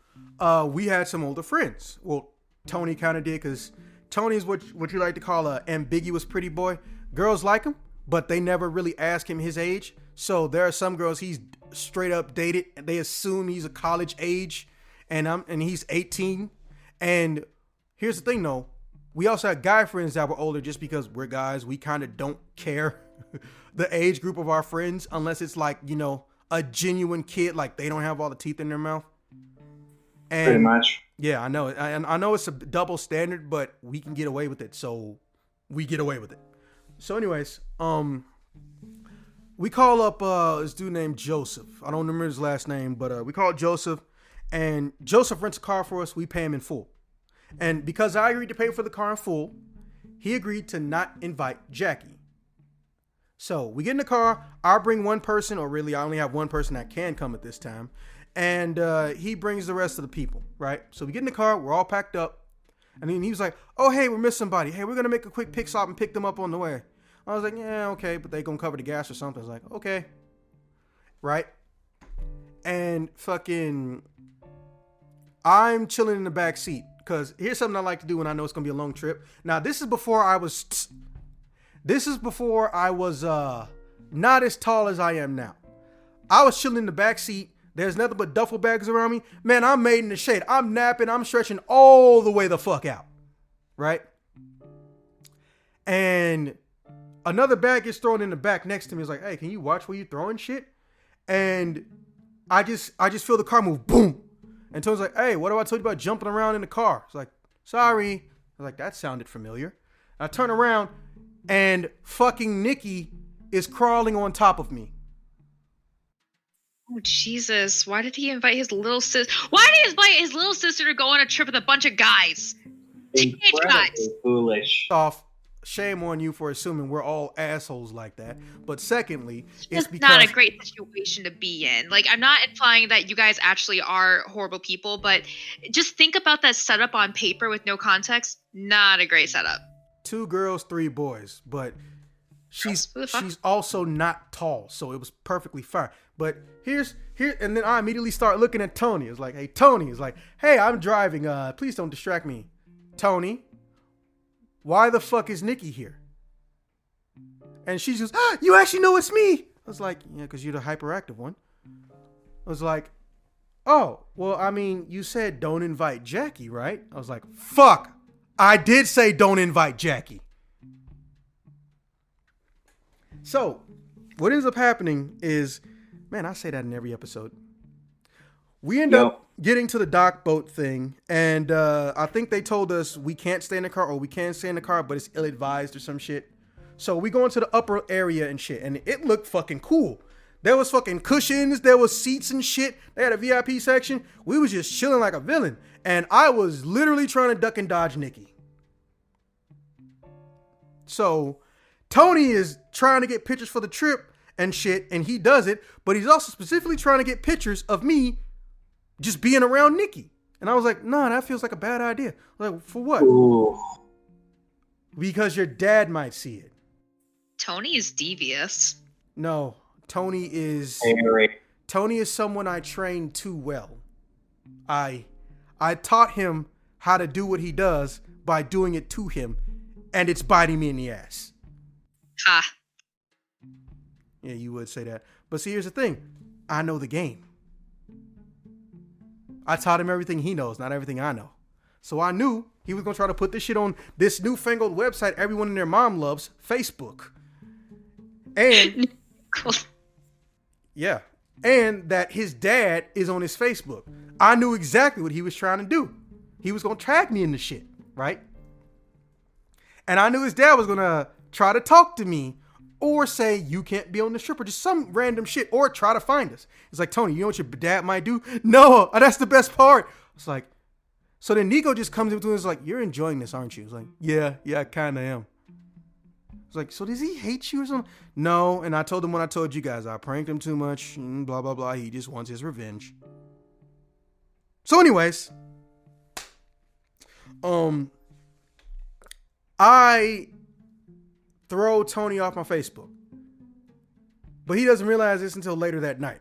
we had some older friends. Well, Tony kind of did, because Tony is what you like to call a ambiguous pretty boy. Girls like him, but they never really ask him his age. So there are some girls he's straight up dated, and they assume he's a college age, and he's 18. And here's the thing, though. We also had guy friends that were older, just because we're guys. We kind of don't care the age group of our friends, unless it's like, you know, a genuine kid, like they don't have all the teeth in their mouth. And Pretty much. yeah, I know. And I know it's a double standard, but we can get away with it. So we get away with it. So anyways, we call up this dude named Joseph. I don't remember his last name, but we call Joseph, and Joseph rents a car for us. We pay him in full. And because I agreed to pay for the car in full, he agreed to not invite Jackie. So we get in the car. I bring one person, or really I only have one person that can come at this time. And he brings the rest of the people, right? So we get in the car. We're all packed up. And then he was like, oh, hey, we're missing somebody. Hey, we're going to make a quick pick stop and pick them up on the way. I was like, yeah, okay, but they going to cover the gas or something. I was like, okay. Right? And fucking, I'm chilling in the back seat, because here's something I like to do when I know it's going to be a long trip. Now, this is before I was not as tall as I am now. I was chilling in the back seat. There's nothing but duffel bags around me. Man, I'm made in the shade. I'm napping. I'm stretching all the way the fuck out. Right? And another bag gets thrown in the back next to me. It's like, hey, can you watch where you throwing shit? And I just feel the car move. Boom. And Tony's like, hey, what do I told you about jumping around in the car? It's like, sorry. I was like, that sounded familiar. I turn around and fucking Nikki is crawling on top of me. Oh, Jesus. Why did he invite his little sister? Why did he invite his little sister to go on a trip with a bunch of guys? Incredibly foolish. Off, shame on you for assuming we're all assholes like that. But secondly, it's because not a great situation to be in. Like, I'm not implying that you guys actually are horrible people, but just think about that setup on paper with no context. Not a great setup. 2 girls, 3 boys, but she's also not tall, so it was perfectly fine. But here, and then I immediately start looking at Tony. It's like, hey, Tony. It's like, hey, I'm driving. Please don't distract me. Tony, why the fuck is Nikki here? And she just, you actually know it's me. I was like, yeah, because you're the hyperactive one. I was like, oh, well, I mean, you said don't invite Jackie, right? I was like, fuck. I did say don't invite Jackie. So, what ends up happening is, man, I say that in every episode. We end up getting to the dock boat thing, and I think they told us we can't stay in the car, or we can stay in the car, but it's ill-advised or some shit. So we go into the upper area and shit, and it looked fucking cool. There was fucking cushions, there was seats and shit. They had a VIP section. We was just chilling like a villain, and I was literally trying to duck and dodge Nikki. So Tony is trying to get pictures for the trip and shit, and he does it, but he's also specifically trying to get pictures of me just being around Nikki. And I was like, nah, that feels like a bad idea. I was like, for what? Ooh. Because your dad might see it. Tony is devious. No, Tony is someone I trained too well. I taught him how to do what he does by doing it to him, and it's biting me in the ass. Ha. Yeah, you would say that. But see, here's the thing. I know the game. I taught him everything he knows, not everything I know. So I knew he was going to try to put this shit on this newfangled website everyone and their mom loves, Facebook. And yeah, and that his dad is on his Facebook. I knew exactly what he was trying to do. He was going to tag me in the shit, right? And I knew his dad was going to try to talk to me or say, you can't be on the strip, or just some random shit, or try to find us. It's like, Tony, you know what your dad might do? No, that's the best part. It's like, so then Nico just comes into it and is like, you're enjoying this, aren't you? It's like, yeah, I kind of am. It's like, so does he hate you or something? No, and I told him when I told you guys, I pranked him too much, and blah, blah, blah. He just wants his revenge. So anyways, I throw Tony off my Facebook. But he doesn't realize this until later that night.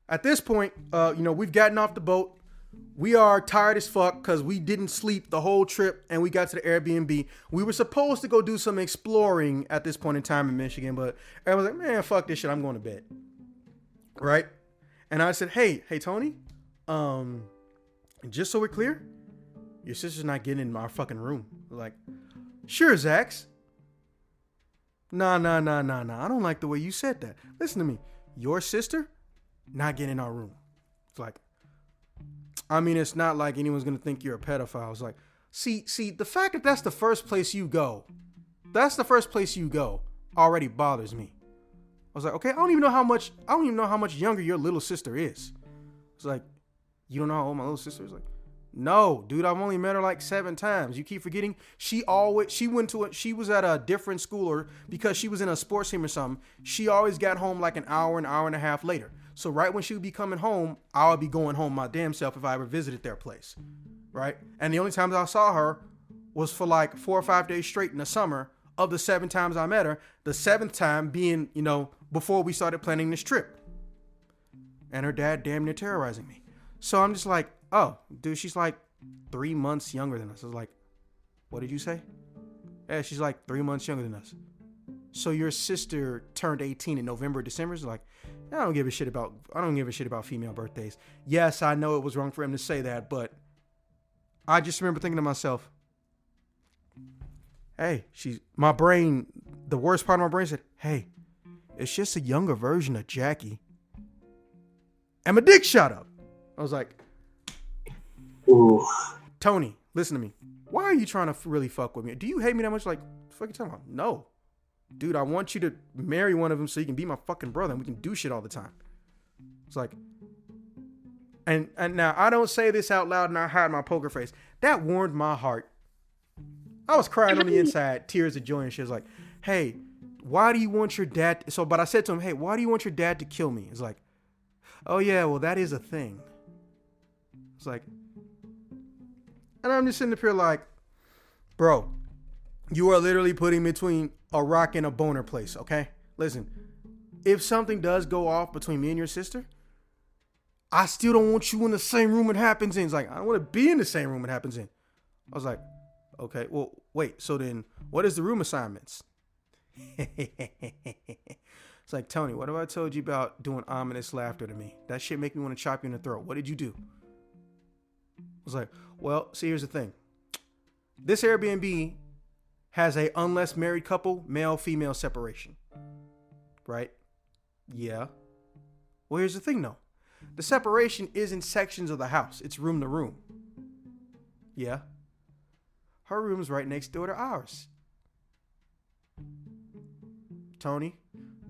At this point, we've gotten off the boat. We are tired as fuck because we didn't sleep the whole trip and we got to the Airbnb. We were supposed to go do some exploring at this point in time in Michigan, but everyone's like, man, fuck this shit. I'm going to bed. Right? And I said, hey, Tony, just so we're clear, your sister's not getting in our fucking room. Like, sure, Zax. Nah. I don't like the way you said that. Listen to me. Your sister not getting in our room. It's like, I mean, it's not like anyone's going to think you're a pedophile. It's like, see, the fact that that's the first place you go already bothers me. I was like, okay, I don't even know how much younger your little sister is. It's like, you don't know how old my little sister is? Like, no, dude, I've only met her like 7 times. You keep forgetting. She was at a different school, or because she was in a sports team or something. She always got home like an hour and a half later. So right when she would be coming home, I would be going home my damn self if I ever visited their place. Right. And the only times I saw her was for like 4 or 5 days straight in the summer of the 7 times I met her. The 7th time being, before we started planning this trip. And her dad damn near terrorizing me. So I'm just like, oh, dude, she's like 3 months younger than us. I was like, what did you say? Yeah, she's like 3 months younger than us. So your sister turned 18 in November, December. It's like, I don't give a shit about female birthdays. Yes, I know it was wrong for him to say that, but I just remember thinking to myself, hey, the worst part of my brain said, hey, it's just a younger version of Jackie. And my dick shot up. I was like, ooh. Tony, listen to me. Why are you trying to really fuck with me? Do you hate me that much? Like, fuck you talking about? No. Dude, I want you to marry one of them so you can be my fucking brother and we can do shit all the time. It's like, and now I don't say this out loud and I hide my poker face. That warmed my heart. I was crying on the inside, tears of joy and shit. It's like, hey, why do you want your dad? But I said to him, hey, why do you want your dad to kill me? It's like, oh yeah, well that is a thing. It's like, and I'm just sitting up here like, bro, you are literally putting me between a rock and a boner place, okay? Listen, if something does go off between me and your sister, I still don't want you in the same room it happens in. It's like, I don't want to be in the same room it happens in. I was like, okay, well, wait, so then what is the room assignments? It's like, Tony, what have I told you about doing ominous laughter to me? That shit make me want to chop you in the throat. What did you do? I was like, well, see, here's the thing. This Airbnb has a unless married couple, male-female separation. Right? Yeah. Well, here's the thing, though. The separation isn't sections of the house. It's room to room. Yeah. Her room's right next door to ours. Tony,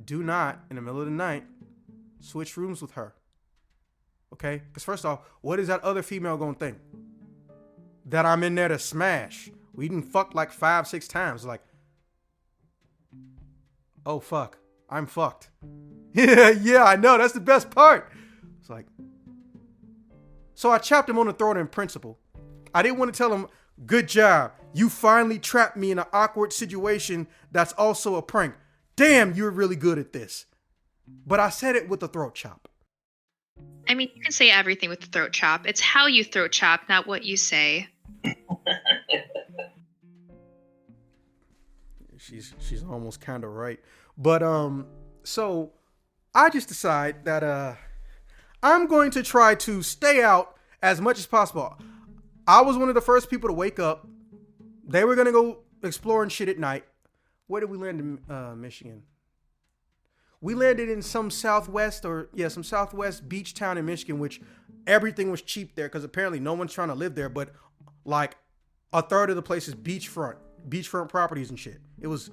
do not, in the middle of the night, switch rooms with her. Okay? Because first off, what is that other female going to think? That I'm in there to smash. We didn't fuck like 5-6 times. Like, oh, fuck. I'm fucked. Yeah, I know. That's the best part. It's like, so I chopped him on the throat in principle. I didn't want to tell him, good job. You finally trapped me in an awkward situation that's also a prank. Damn, you're really good at this. But I said it with a throat chop. I mean, you can say everything with the throat chop. It's how you throat chop, not what you say. She's almost kind of right. But so I just decide that I'm going to try to stay out as much as possible. I was one of the first people to wake up. They were gonna go exploring shit at night. Where did we land in Michigan? We landed in some southwest beach town in Michigan, which everything was cheap there because apparently no one's trying to live there. But like a third of the place is beachfront properties and shit. It was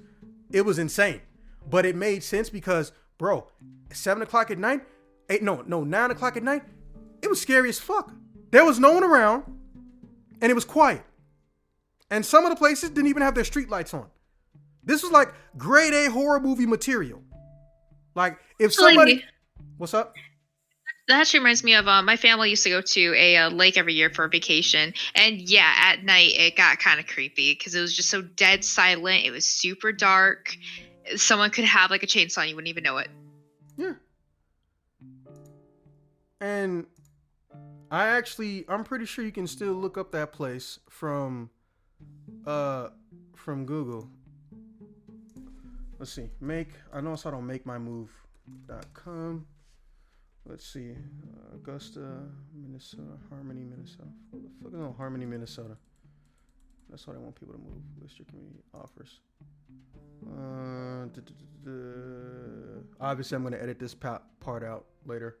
insane, but it made sense because, bro, 7 o'clock at night, 9 o'clock at night, it was scary as fuck. There was no one around, and it was quiet. And some of the places didn't even have their street lights on. This was like grade A horror movie material. Like if somebody, what's up? That actually reminds me of my family used to go to a lake every year for a vacation. And yeah, at night it got kind of creepy because it was just so dead silent. It was super dark. Someone could have like a chainsaw and you wouldn't even know it. Yeah. And I'm pretty sure you can still look up that place from Google. Let's see. I know I don't makemymove.com. Let's see. Augusta, Minnesota, Harmony, Minnesota. What the fuck is on Harmony, Minnesota? That's what I want people to move. List your community offers. Obviously, I'm going to edit this part out later.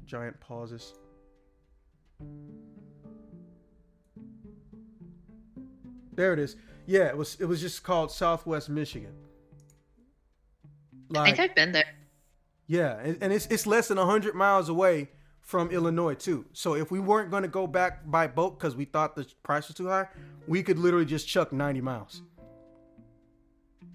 Giant pauses. There it is. Yeah, it was just called Southwest Michigan. I think I've been there. Yeah, and it's less than 100 miles away from Illinois too. So if we weren't going to go back by boat because we thought the price was too high, we could literally just chuck 90 miles.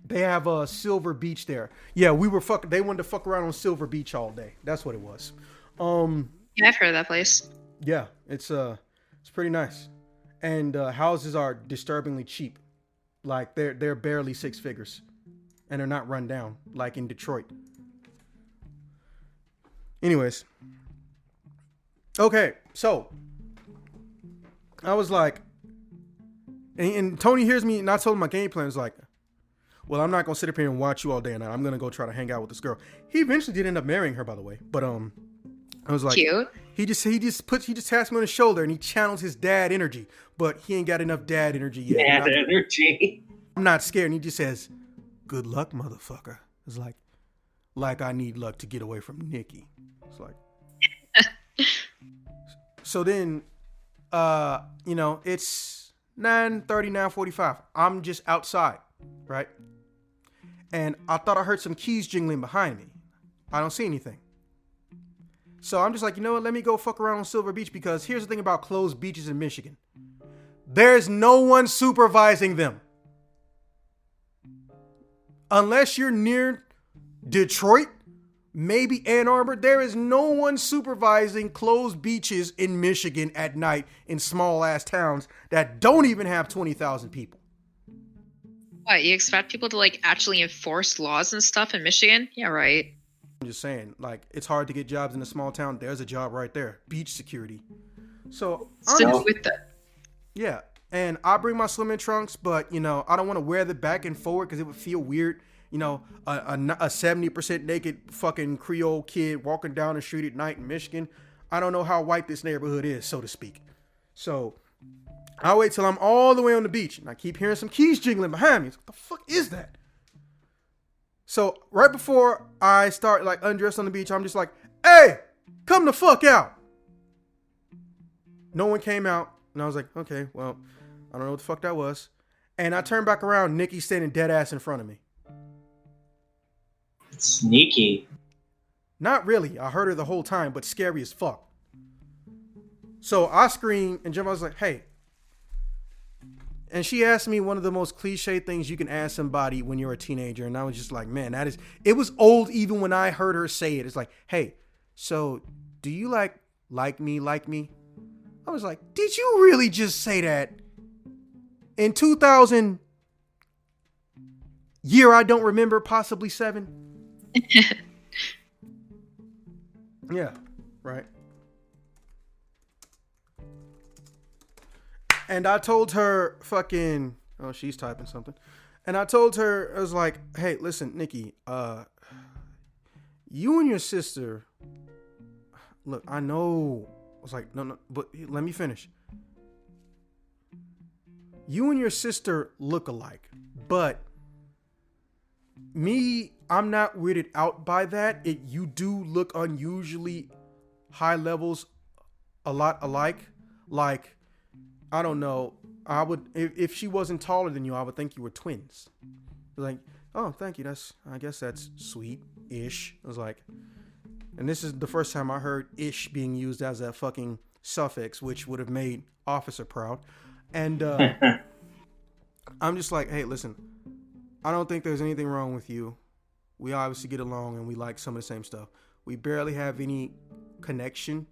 They have a Silver Beach there. Yeah, they wanted to fuck around on Silver Beach all day. That's what it was. Yeah, I've heard of that place. Yeah, it's pretty nice. And houses are disturbingly cheap. Like they're barely six figures. And they're not run down like in Detroit. Anyways. Okay, so I was like, and Tony hears me and I told him my game plan is like, well, I'm not gonna sit up here and watch you all day and night. I'm gonna go try to hang out with this girl. He eventually did end up marrying her, by the way. But I was like, cute. He just taps me on his shoulder and he channels his dad energy, but he ain't got enough dad energy yet. Dad energy. I'm not scared, and he just says, "Good luck, motherfucker." It's like I need luck to get away from Nikki. It's like. So then, it's 9:30, 9:45. I'm just outside, right? And I thought I heard some keys jingling behind me. I don't see anything. So I'm just like, you know what? Let me go fuck around on Silver Beach because here's the thing about closed beaches in Michigan. There's no one supervising them. Unless you're near Detroit, maybe Ann Arbor, there is no one supervising closed beaches in Michigan at night in small ass towns that don't even have 20,000 people. What, you expect people to like actually enforce laws and stuff in Michigan? Yeah, right. I'm just saying, like, it's hard to get jobs in a small town. There's a job right there. Beach security. So with that. Yeah. And I bring my swimming trunks, but, I don't want to wear the back and forward because it would feel weird. A 70% naked fucking Creole kid walking down the street at night in Michigan. I don't know how white this neighborhood is, so to speak. So I wait till I'm all the way on the beach and I keep hearing some keys jingling behind me. What the fuck is that? So right before I start like undressed on the beach, I'm just like, hey, come the fuck out. No one came out. And I was like, okay, well, I don't know what the fuck that was. And I turned back around. Nikki's standing dead ass in front of me. Sneaky. Not really. I heard her the whole time, but scary as fuck. So I screamed and Jim, I was like, hey. And she asked me one of the most cliche things you can ask somebody when you're a teenager. And I was just like, man, it was old even when I heard her say it. It's like, hey, so do you like me? I was like, did you really just say that? In 2000, year I don't remember, possibly 7. Yeah, right. And I told her fucking, oh, she's typing something. And I told her, I was like, hey, listen, Nikki, you and your sister, look, I know. I was like, no, but let me finish. You and your sister look alike, but me, I'm not weirded out by that. You do look unusually high levels, a lot alike. Like, I don't know. I would, if she wasn't taller than you, I would think you were twins. Like, oh, thank you. I guess that's sweet-ish. I was like, and this is the first time I heard ish being used as a fucking suffix, which would have made Officer proud. And I'm just like, hey, listen, I don't think there's anything wrong with you. We obviously get along and we like some of the same stuff. We barely have any connection.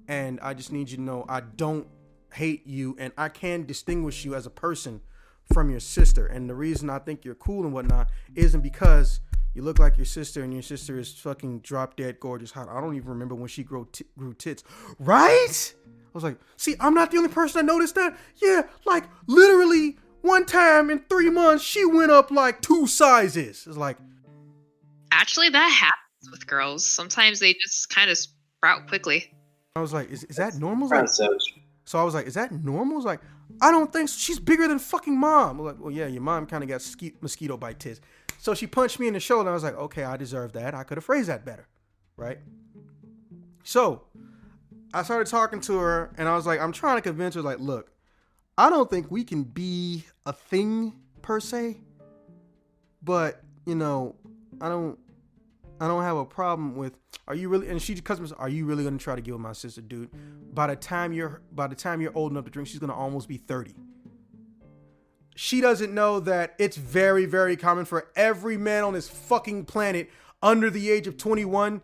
And I just need you to know I don't hate you and I can distinguish you as a person from your sister. And the reason I think you're cool and whatnot isn't because you look like your sister and your sister is fucking drop dead gorgeous hot. I don't even remember when she grew tits. Right? I was like, see, I'm not the only person that noticed that. Yeah, like literally one time in 3 months, she went up like 2 sizes. It's like, actually, that happens with girls. Sometimes they just kind of sprout quickly. I was like, is that normal? Like, so I was like, is that normal? I was like, I don't think so. She's bigger than fucking mom. I'm like, well, yeah, your mom kind of got mosquito bite tits. So she punched me in the shoulder. And I was like, okay, I deserve that. I could have phrased that better. Right? So I started talking to her and I was like, I'm trying to convince her, like, look, I don't think we can be a thing per se, but you know, I don't have a problem with, are you really, and she customers, are you really going to try to get with my sister, dude? By the time you're old enough to drink, she's going to almost be 30. She doesn't know that it's very, very common for every man on this fucking planet under the age of 21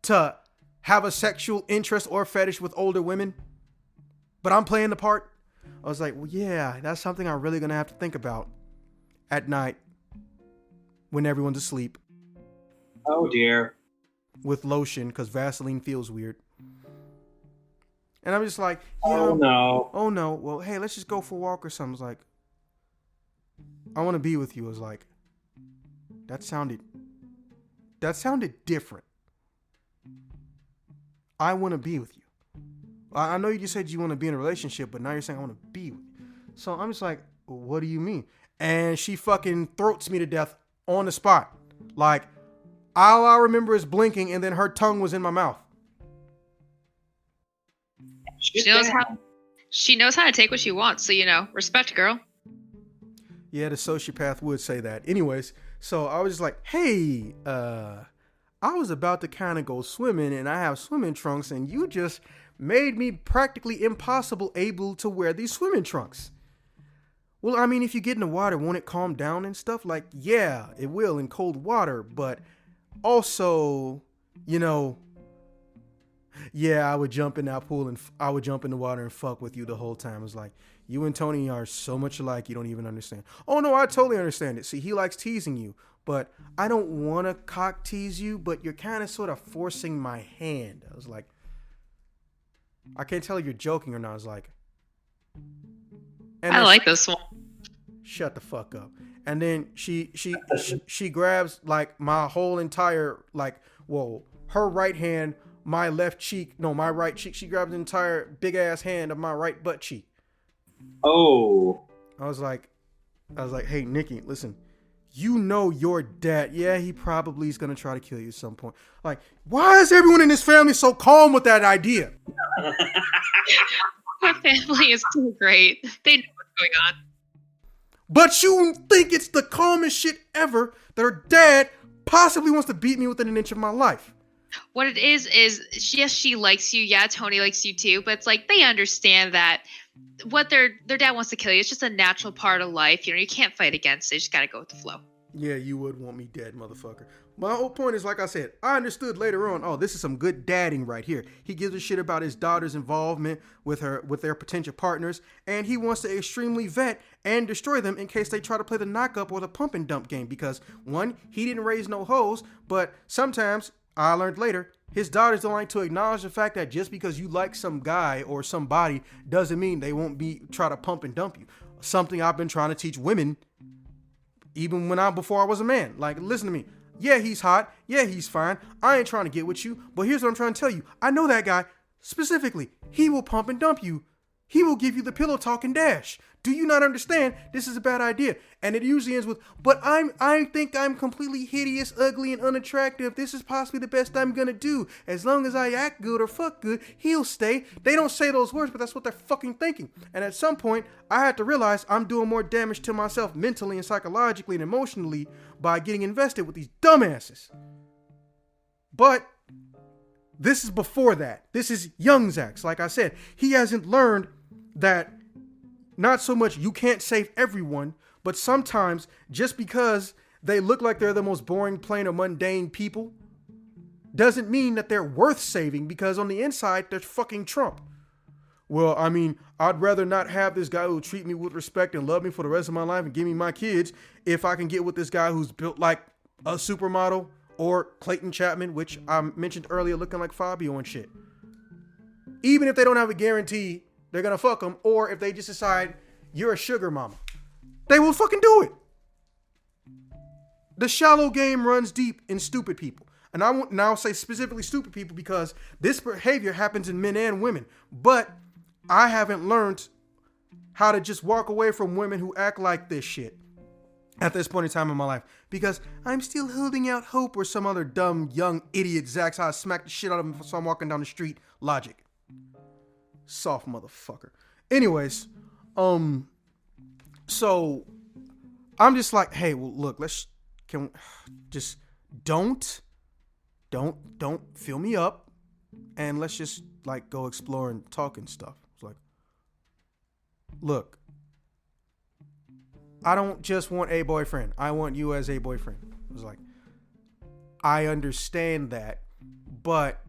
to have a sexual interest or fetish with older women. But I'm playing the part. I was like, well, yeah, that's something I'm really going to have to think about at night when everyone's asleep. Oh, dear. With lotion, because Vaseline feels weird. And I'm just like, yeah, oh no. Well, hey, let's just go for a walk or something. I was like, I want to be with you. I was like, that sounded different. I want to be with you. I know you just said you want to be in a relationship, but now you're saying I want to be with you. So I'm just like, well, what do you mean? And she fucking throats me to death on the spot. Like, all I remember is blinking, and then her tongue was in my mouth. She knows how to take what she wants, so, you know, respect, girl. Yeah, the sociopath would say that. Anyways, so I was just like, hey, I was about to kind of go swimming, and I have swimming trunks, and you just made me practically impossible able to wear these swimming trunks. Well, I mean, if you get in the water, won't it calm down and stuff? Like, yeah, it will in cold water, but also, you know, yeah, I would jump in that pool and I would jump in the water and fuck with you the whole time. It's like, you and Tony are so much alike, you don't even understand. Oh, no, I totally understand it. See, he likes teasing you, but I don't want to cock tease you, but you're kind of sort of forcing my hand. I was like, I can't tell if you're joking or not. I was like, and I like this one. Shut the fuck up. And then she grabs like my whole entire, like, well, her right hand, my left cheek, no, my right cheek. She grabs the entire big ass hand of my right butt cheek. Oh. I was like, hey, Nikki, listen, you know your dad. Yeah, he probably is going to try to kill you at some point. Like, why is everyone in this family so calm with that idea? My family is too great. They know what's going on. But you think it's the calmest shit ever that her dad possibly wants to beat me within an inch of my life. What it is yes, she likes you. Yeah, Tony likes you too. But it's like they understand that what their dad wants to kill you. It's just a natural part of life. You know, you can't fight against it. You just gotta go with the flow. Yeah, you would want me dead, motherfucker. My whole point is, like I said, I understood later on, oh, this is some good dadding right here. He gives a shit about his daughter's involvement with their potential partners, and he wants to extremely vet and destroy them in case they try to play the knock-up or the pump and dump game. Because, one, he didn't raise no hoes, but sometimes, I learned later, his daughters don't like to acknowledge the fact that just because you like some guy or somebody doesn't mean they won't try to pump and dump you. Something I've been trying to teach women even before I was a man. Like, listen to me. Yeah, he's hot. Yeah, he's fine. I ain't trying to get with you. But here's what I'm trying to tell you. I know that guy specifically. He will pump and dump you. He will give you the pillow talk and dash. Do you not understand? This is a bad idea. And it usually ends with, but I think I'm completely hideous, ugly, and unattractive. This is possibly the best I'm gonna do. As long as I act good or fuck good, he'll stay. They don't say those words, but that's what they're fucking thinking. And at some point, I had to realize I'm doing more damage to myself mentally and psychologically and emotionally by getting invested with these dumbasses. But this is before that. This is young Zax. Like I said, he hasn't learned that not so much you can't save everyone, but sometimes just because they look like they're the most boring, plain, or mundane people doesn't mean that they're worth saving, because on the inside, they're fucking Trump. Well, I mean, I'd rather not have this guy who'll treat me with respect and love me for the rest of my life and give me my kids if I can get with this guy who's built like a supermodel or Clayton Chapman, which I mentioned earlier, looking like Fabio and shit. Even if they don't have a guarantee they're gonna fuck him, or if they just decide you're a sugar mama, they will fucking do it. The shallow game runs deep in stupid people. And I won't now say specifically stupid people because this behavior happens in men and women. But I haven't learned how to just walk away from women who act like this shit at this point in time in my life, because I'm still holding out hope, or some other dumb young idiot Zax, how I smack the shit out of him so I'm walking down the street logic. Soft motherfucker. Anyways, so I'm just like, hey, well, look, don't fill me up, and let's just like go explore and talk and stuff. It's like, look, I don't just want a boyfriend. I want you as a boyfriend. It was like, I understand that, but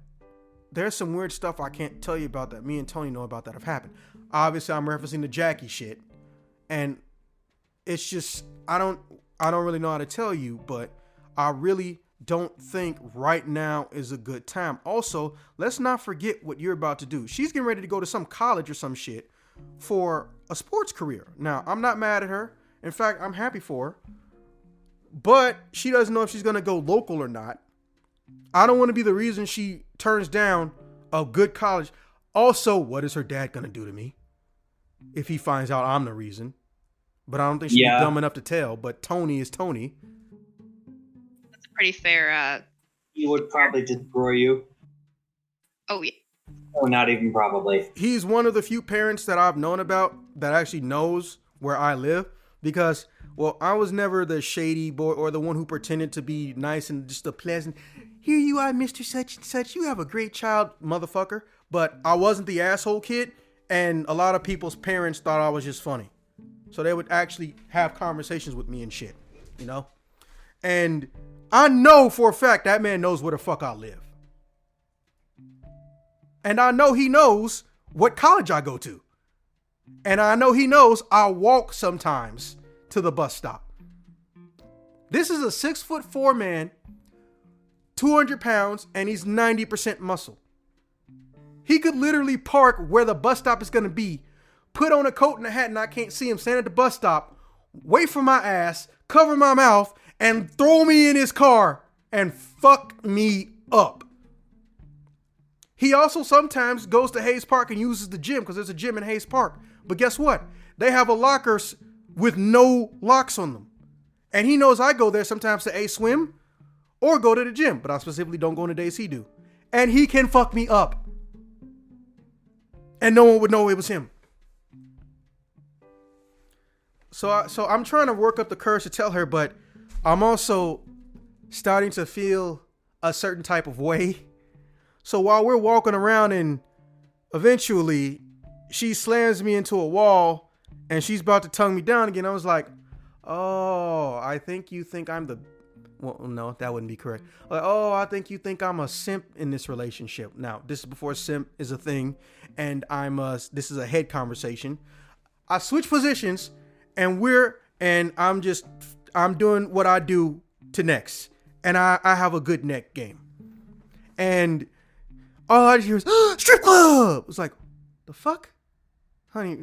there's some weird stuff I can't tell you about that me and Tony know about that have happened. Obviously, I'm referencing the Jackie shit, and it's just, I don't really know how to tell you, but I really don't think right now is a good time. Also, let's not forget what you're about to do. She's getting ready to go to some college or some shit for a sports career. Now, I'm not mad at her. In fact, I'm happy for her. But she doesn't know if she's going to go local or not. I don't want to be the reason she turns down a good college. Also, what is her dad going to do to me if he finds out I'm the reason? But I don't think she'd be dumb enough to tell. But Tony is Tony. That's a pretty fair. He would probably destroy you. Oh, yeah. Or not even probably. He's one of the few parents that I've known about that actually knows where I live. Because, well, I was never the shady boy or the one who pretended to be nice and just a pleasant, here you are, Mr. Such and Such, you have a great child, motherfucker. But I wasn't the asshole kid, and a lot of people's parents thought I was just funny. So they would actually have conversations with me and shit, you know? And I know for a fact that man knows where the fuck I live. And I know he knows what college I go to. And I know he knows I walk sometimes to the bus stop. This is a 6'4" man, 200 pounds, and he's 90% muscle. He could literally park where the bus stop is going to be, put on a coat and a hat and I can't see him, stand at the bus stop, wait for my ass, cover my mouth, and throw me in his car and fuck me up. He also sometimes goes to Hayes Park and uses the gym because there's a gym in Hayes Park. But guess what? They have a lockers with no locks on them. And he knows I go there sometimes to swim or go to the gym. But I specifically don't go on the days he do. And he can fuck me up. And no one would know it was him. So I'm trying to work up the courage to tell her, but I'm also starting to feel a certain type of way. So while we're walking around and eventually she slams me into a wall and she's about to tongue me down again, I was like, oh, I think you think I'm the... Well, no, that wouldn't be correct. Like, oh, I think you think I'm a simp in this relationship. Now, this is before simp is a thing, and this is a head conversation. I switch positions, and I'm doing what I do to next, and I have a good neck game, and all I hear is strip club. It's like, the fuck, honey,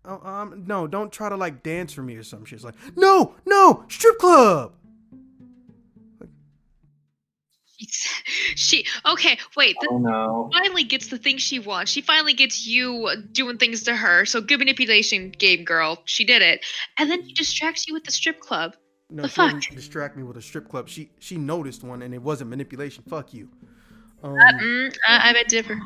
no, don't try to like dance for me or some shit. It's like, no, strip club. She okay, wait. Oh no. Finally gets the thing she wants. She finally gets you doing things to her. So good manipulation game, girl. She did it, and then she distracts you with the strip club. No, The she fuck? didn't distract me with a strip club. She noticed one, and it wasn't manipulation. Fuck you. I beg to differ.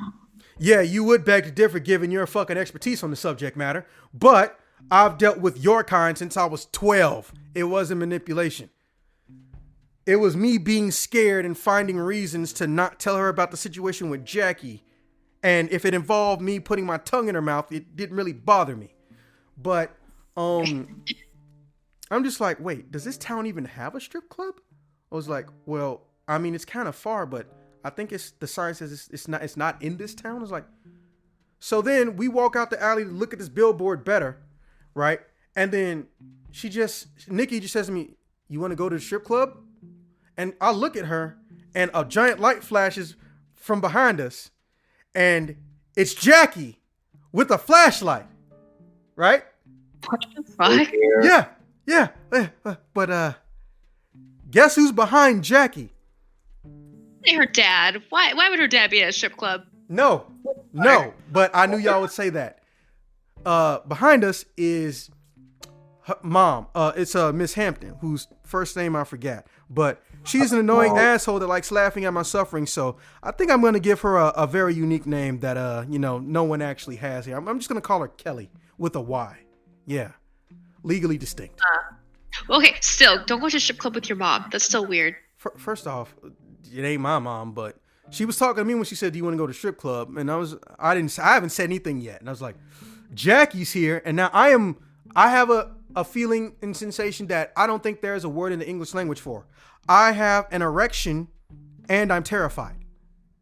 Yeah, you would beg to differ given your fucking expertise on the subject matter, but I've dealt with your kind since I was 12. It wasn't manipulation. It was me being scared and finding reasons to not tell her about the situation with Jackie. And if it involved me putting my tongue in her mouth, it didn't really bother me. But I'm just like, wait, does this town even have a strip club? I was like, well, I mean, it's kind of far, but I think the sign says it's not in this town. I was like, so then we walk out the alley to look at this billboard better, right? And then Nikki just says to me, you want to go to the strip club? And I look at her, and a giant light flashes from behind us, and it's Jackie with a flashlight, right? What the fuck? Yeah. But guess who's behind Jackie? Her dad. Why would her dad be at a strip club? No. But I knew y'all would say that. Behind us is her mom. It's Miss Hampton, whose first name I forgot. But she's an annoying asshole that likes laughing at my suffering. So I think I'm going to give her a very unique name that no one actually has here. I'm just going to call her Kelly with a Y. Yeah. Legally distinct. Okay, still, don't go to a strip club with your mom. That's still weird. First off, it ain't my mom, but she was talking to me when she said, "Do you want to go to the strip club?" And I haven't said anything yet. And I was like, Jackie's here, and now I have a feeling and sensation that I don't think there is a word in the English language for. I have an erection, and I'm terrified.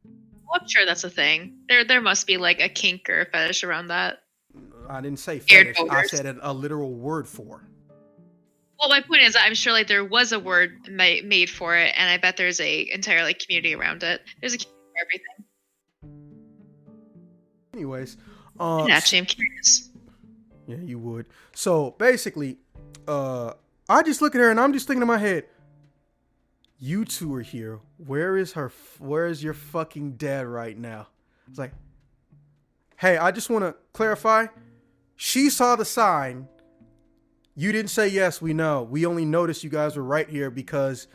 Well, I'm sure that's a thing. There must be like a kink or a fetish around that. I didn't say Scared fetish. I voters. said a literal word for. Well, my point is, I'm sure like there was a word made for it, and I bet there's a entire like community around it. There's a community for everything. Anyways, Actually, I'm curious. yeah, you would. So basically, I just look at her and I'm just thinking in my head, you two are here. Where is your fucking dad right now? It's like, hey, I just want to clarify. She saw the sign. You didn't say yes, we know. We only noticed you guys were right here because,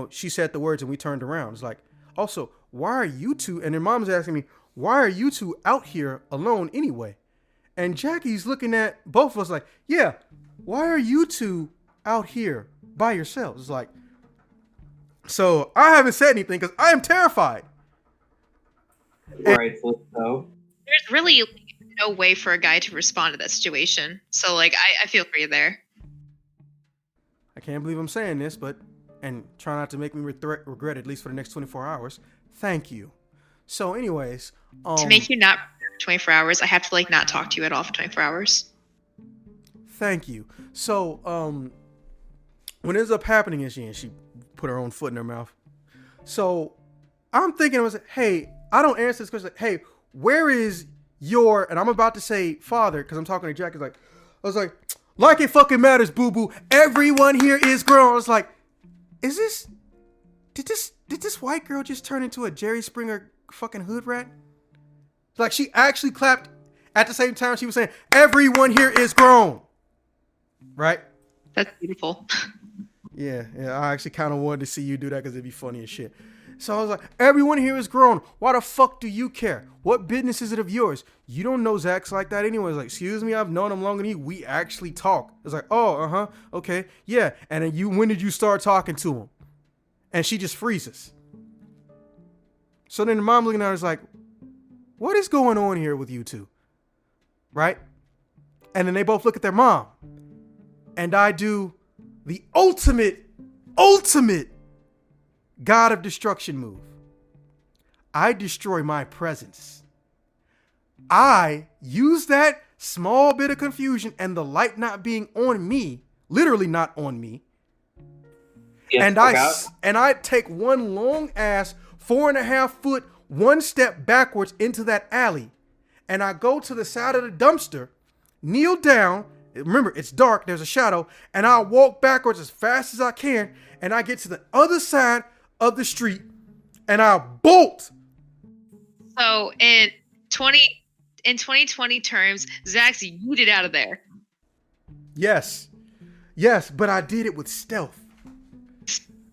she said the words and we turned around. It's like, also, why are you two? And then mom's asking me, why are you two out here alone anyway? And Jackie's looking at both of us like, yeah, why are you two out here by yourselves? It's like, so I haven't said anything because I am terrified. Rightfully so. There's really no way for a guy to respond to that situation. So like, I feel for you there. I can't believe I'm saying this, and try not to make me regret at least for the next 24 hours. Thank you. So anyways, To make you not 24 hours, I have to like not talk to you at all for 24 hours. Thank you. So, what ends up happening is she put her own foot in her mouth. So, I'm thinking, I was like, hey, I don't answer this question. Like, hey, where is your, and I'm about to say father, because I'm talking to Jack. I was like it fucking matters, boo-boo. Everyone here is grown. I was like, did this white girl just turn into a Jerry Springer fucking hood rat? Like, she actually clapped at the same time she was saying, everyone here is grown. Right? That's beautiful. Yeah, I actually kind of wanted to see you do that because it'd be funny as shit. So I was like, everyone here is grown. Why the fuck do you care? What business is it of yours? You don't know Zach's like that anyway. Like, excuse me, I've known him longer than you. We actually talk. It's like, oh, okay, yeah. And then when did you start talking to him? And she just freezes. So then the mom looking at her is like, what is going on here with you two? Right? And then they both look at their mom. And I do the ultimate God of destruction move. I destroy my presence. I use that small bit of confusion and the light not being on me, literally not on me. Yeah, and I take one long ass 4.5 foot, one step backwards into that alley. And I go to the side of the dumpster kneel down. Remember, it's dark. There's a shadow. And I walk backwards as fast as I can. And I get to the other side of the street. And I bolt. So in 2020 terms, Zach's yeeted out of there. Yes. Yes, but I did it with stealth.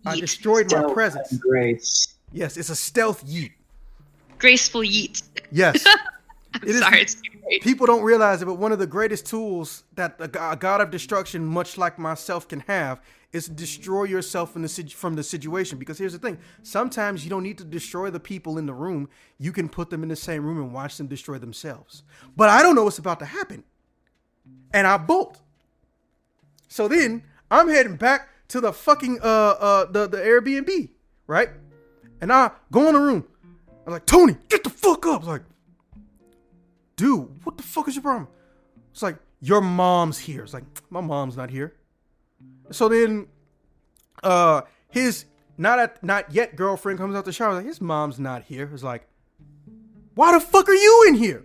I destroyed my presence. Grace. Yes, it's a stealth yeet. Graceful yeet. Yes. I'm sorry, it's too great. People don't realize it, but one of the greatest tools that a god of destruction, much like myself, can have is to destroy yourself from the situation. Because here's the thing. Sometimes you don't need to destroy the people in the room. You can put them in the same room and watch them destroy themselves. But I don't know what's about to happen. And I bolt. So then I'm heading back to the fucking the Airbnb, right? And I go in the room. I'm like, Tony, get the fuck up. I was like, dude, what the fuck is your problem? It's like, your mom's here. It's like, my mom's not here. So then his not yet girlfriend comes out the shower. Like, his mom's not here. It's like, why the fuck are you in here?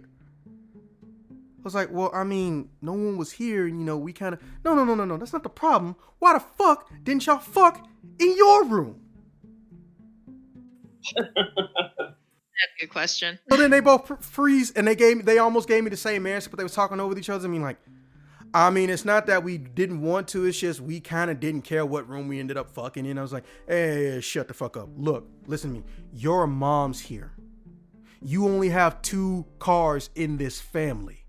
I was like, well, I mean, no one was here, and, you know, we kind of... No, that's not the problem. Why the fuck didn't y'all fuck in your room? That's a good question. So then they both freeze, and they almost gave me the same answer, but they was talking over each other. I mean, it's not that we didn't want to. It's just we kind of didn't care what room we ended up fucking in. I was like, hey, shut the fuck up. Look, listen to me. Your mom's here. You only have 2 cars in this family.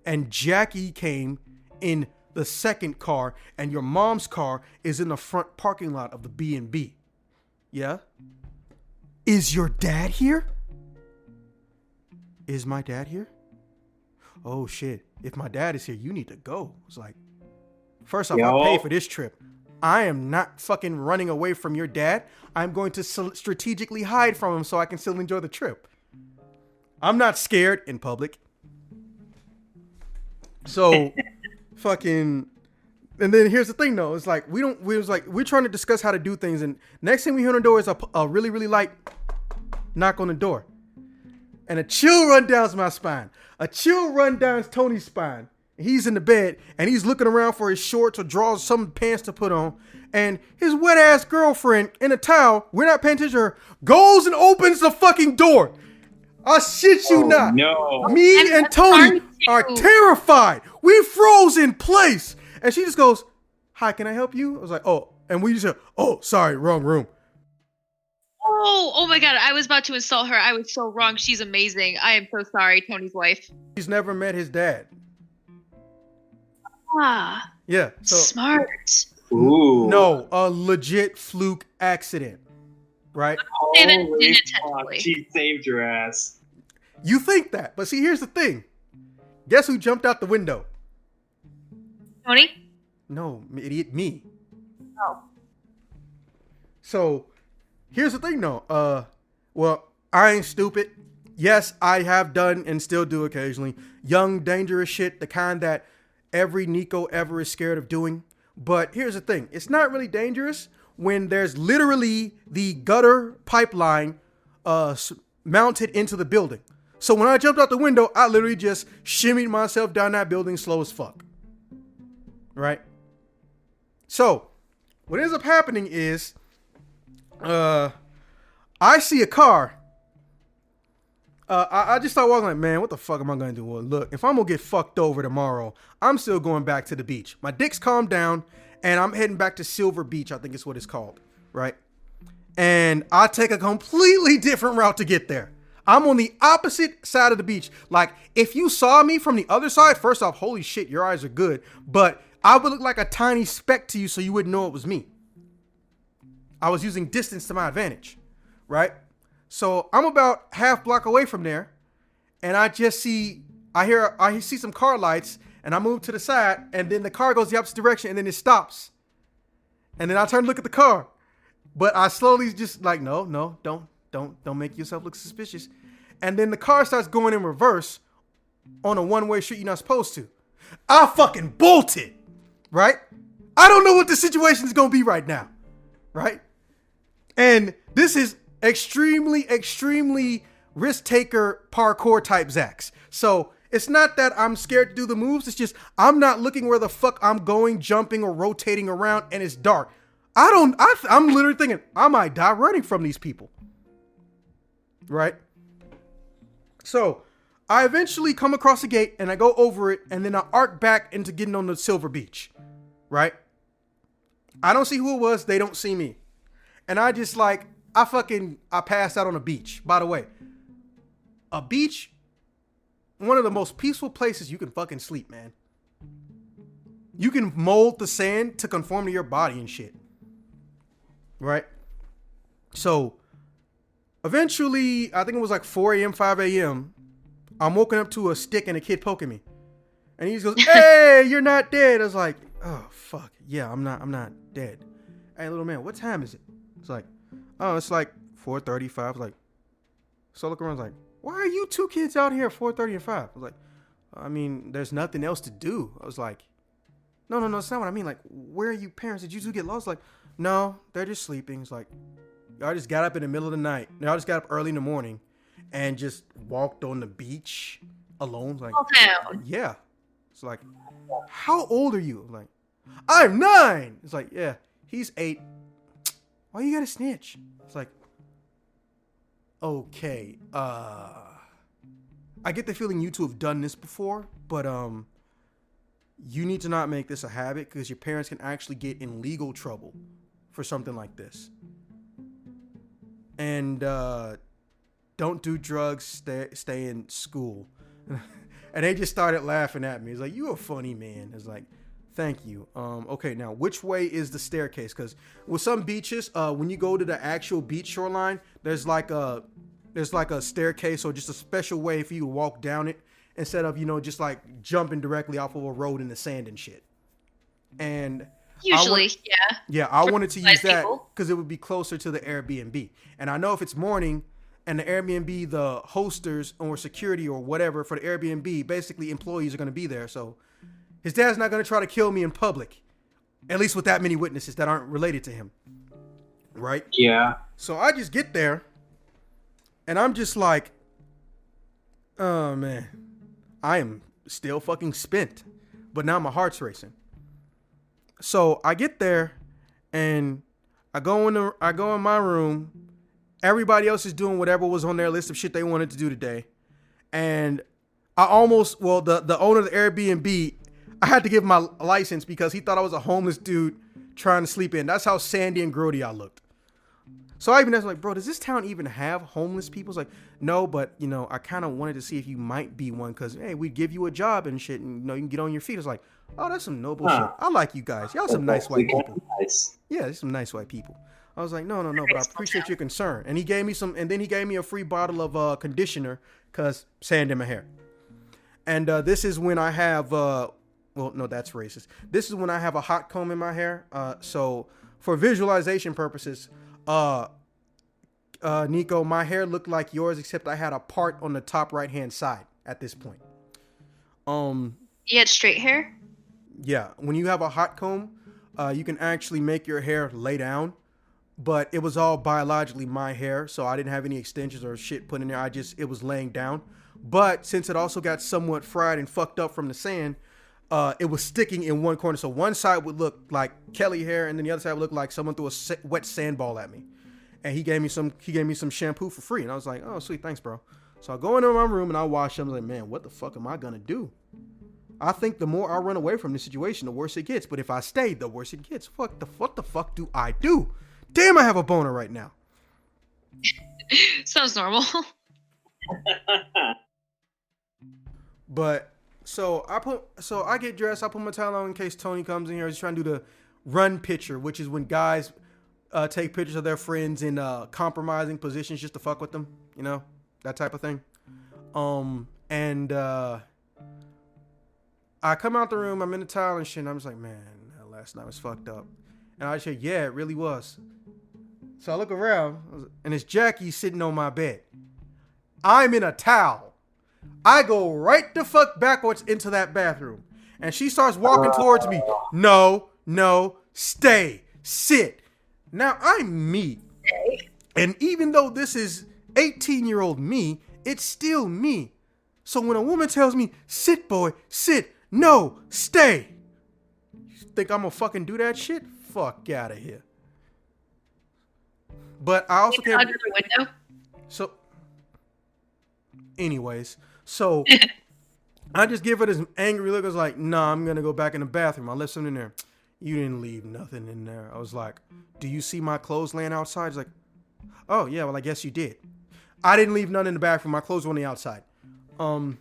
And Jackie came in the second car, and your mom's car is in the front parking lot of the B&B. Yeah? Is your dad here? Is my dad here? Oh shit. If my dad is here, you need to go. It's like, first off, I'll pay for this trip. I am not fucking running away from your dad. I'm going to strategically hide from him so I can still enjoy the trip. I'm not scared in public. So fucking, and then here's the thing though, it's like we're trying to discuss how to do things, and next thing we hear on the door is a really, really light knock on the door. And a chill run down my spine. A chill run down Tony's spine. He's in the bed and he's looking around for his shorts or draws some pants to put on. And his wet ass girlfriend in a towel, we're not paying attention to her, goes and opens the fucking door. I shit you not. No. Me and Tony are terrified. We froze in place. And she just goes, hi, can I help you? I was like, oh. And we just said, oh, sorry, wrong room. Oh my God. I was about to insult her. I was so wrong. She's amazing. I am so sorry, Tony's wife. He's never met his dad. Ah. Yeah. So, smart. Ooh. No, a legit fluke accident. Right? Holy fuck, she saved your ass. You think that, but see, here's the thing. Guess who jumped out the window? Tony? No, idiot, me. Oh. So, here's the thing though. Well, I ain't stupid. Yes, I have done and still do occasionally young, dangerous shit, the kind that every Nico ever is scared of doing. But here's the thing. It's not really dangerous when there's literally the gutter pipeline mounted into the building. So when I jumped out the window, I literally just shimmied myself down that building slow as fuck. Right? So what ends up happening is I see a car. I just started walking like, man, what the fuck am I going to do? Well, look, if I'm going to get fucked over tomorrow, I'm still going back to the beach. My dick's calmed down. And I'm heading back to Silver Beach, I think is what it's called, right? And I take a completely different route to get there. I'm on the opposite side of the beach. Like, if you saw me from the other side, first off, holy shit, your eyes are good. But I would look like a tiny speck to you so you wouldn't know it was me. I was using distance to my advantage, right? So I'm about half block away from there. And I see some car lights. And I move to the side, and then the car goes the opposite direction, and then it stops. And then I turn to look at the car. But I slowly just like, no, don't make yourself look suspicious. And then the car starts going in reverse on a one-way street you're not supposed to. I fucking bolted, right? I don't know what the situation is going to be right now, right? And this is extremely, extremely risk-taker parkour type Zax. So It's not that I'm scared to do the moves. It's just I'm not looking where the fuck I'm going, jumping or rotating around, and it's dark. I'm literally thinking I might die running from these people. Right? So I eventually come across the gate and I go over it, and then I arc back into getting on the silver beach. Right? I don't see who it was. They don't see me. And I just like, I passed out on a beach. By the way, a beach, one of the most peaceful places you can fucking sleep, man. You can mold the sand to conform to your body and shit. Right? So eventually, I think it was like 4 a.m., 5 a.m. I'm woken up to a stick and a kid poking me. And he goes, "Hey, you're not dead." I was like, "Oh, fuck. Yeah, I'm not dead." "Hey, little man, what time is it?" It's like, "Oh, it's like 4:35. I was like, so I look around, I was like, "Why are you two kids out here at 4:30 and 5? I was like, "I mean, there's nothing else to do." I was like, no, it's not what I mean. Like, where are you parents? Did you two get lost? Like, no, they're just sleeping. It's like, y'all just got up in the middle of the night. Y'all just got up early in the morning and just walked on the beach alone. Like, yeah. It's like, how old are you? I'm like, I'm 9. It's like, yeah, he's 8. Why you gotta snitch? It's like, okay, I get the feeling you two have done this before, but you need to not make this a habit because your parents can actually get in legal trouble for something like this. And don't do drugs, stay in school. And they just started laughing at me. It's like, you a funny man. It's like, thank you. Okay, now which way is the staircase? Because with some beaches, when you go to the actual beach shoreline, there's like a staircase or just a special way for you to walk down it instead of, just like jumping directly off of a road in the sand and shit. And usually, I wanted to use that because it would be closer to the Airbnb. And I know if it's morning and the Airbnb, the hosters or security or whatever for the Airbnb, basically employees are going to be there. So his dad's not going to try to kill me in public, at least with that many witnesses that aren't related to him. Right? Yeah. So I just get there and I'm just like, oh man, I am still fucking spent, but now my heart's racing. So I get there and I go in my room. Everybody else is doing whatever was on their list of shit they wanted to do today. And the owner of the Airbnb, I had to give him my license because he thought I was a homeless dude trying to sleep in. That's how sandy and grody I looked. So I even asked him, like, "Bro, does this town even have homeless people?" It's like, "No, but, I kind of wanted to see if you might be one because, hey, we'd give you a job and shit and, you can get on your feet." It's like, oh, that's some noble shit. I like you guys. Y'all some nice white people. Nice. Yeah, there's some nice white people. I was like, no, but I appreciate your concern. And he gave me a free bottle of conditioner because sand in my hair. And this is when I have, that's racist. This is when I have a hot comb in my hair. So for visualization purposes, Nico, my hair looked like yours, except I had a part on the top right-hand side at this point. You had straight hair? Yeah. When you have a hot comb, you can actually make your hair lay down. But it was all biologically my hair, so I didn't have any extensions or shit put in there. It was laying down. But since it also got somewhat fried and fucked up from the sand, it was sticking in one corner. So one side would look like Kelly hair, and then the other side would look like someone threw a wet sandball at me. And he gave me some shampoo for free, and I was like, "Oh, sweet, thanks, bro." So I go into my room and I wash them. I'm like, man, what the fuck am I gonna do? I think the more I run away from this situation, the worse it gets. But if I stay, the worse it gets. What the fuck do I do? Damn, I have a boner right now. Sounds normal. But so I get dressed. I put my towel on in case Tony comes in here. He's trying to do the run picture, which is when guys take pictures of their friends in compromising positions just to fuck with them, that type of thing. And I come out the room. I'm in the towel and shit. And I'm just like, man, last night was fucked up. And I said, yeah, it really was. So I look around, and it's Jackie sitting on my bed. I'm in a towel. I go right the fuck backwards into that bathroom. And she starts walking towards me. No, stay, sit. Now, I'm me. And even though this is 18-year-old me, it's still me. So when a woman tells me, sit, boy, sit, no, stay. You think I'm gonna fucking do that shit? Fuck out of here. But I also can't. Under the window. So, anyways, so I just give her this angry look. I was like, nah, I'm gonna go back in the bathroom. I left something in there. You didn't leave nothing in there. I was like, do you see my clothes laying outside? He's like, oh yeah, well I guess you did. I didn't leave none in the bathroom. My clothes were on the outside. And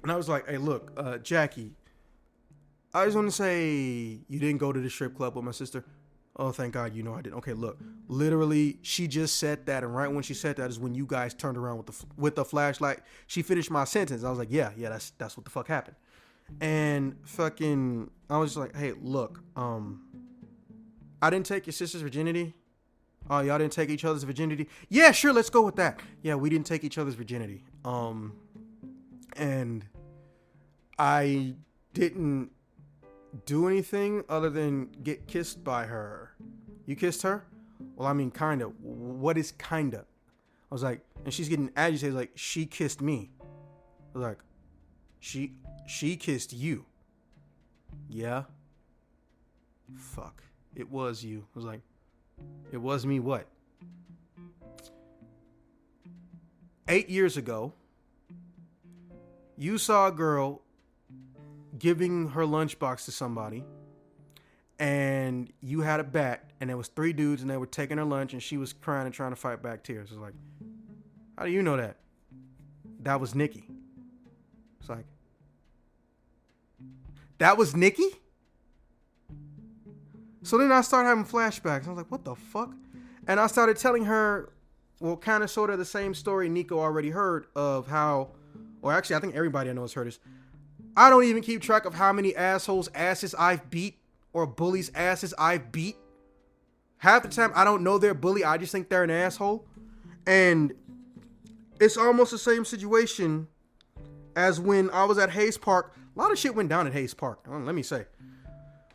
I was like, hey, look, Jackie, I just want to say you didn't go to the strip club with my sister. Oh, thank God, you know I didn't. Okay, look, literally, she just said that, and right when she said that is when you guys turned around with the flashlight. She finished my sentence. I was like, yeah, that's what the fuck happened. And fucking, I was just like, hey, look, I didn't take your sister's virginity. Oh, y'all didn't take each other's virginity? Yeah, sure, let's go with that. Yeah, we didn't take each other's virginity. And I didn't do anything other than get kissed by her. You kissed her? Well, I mean, kinda. What is kinda? I was like, and she's getting agitated, like, she kissed me. I was like, she kissed you. Yeah? Fuck. It was you. I was like, it was me what? 8 years ago, you saw a girl giving her lunchbox to somebody, and you had a bet, and there was 3 dudes, and they were taking her lunch, and she was crying and trying to fight back tears. I was like, how do you know that? That was Nikki. It's like, that was Nikki? So then I started having flashbacks. I was like, what the fuck? And I started telling her, well, kind of sort of the same story Nico already heard of how, or actually I think everybody I know has heard this. I don't even keep track of how many assholes' asses I've beat or bullies' asses I've beat. Half the time I don't know they're a bully. I just think they're an asshole. And it's almost the same situation as when I was at Hayes Park. A lot of shit went down at Hayes Park, let me say.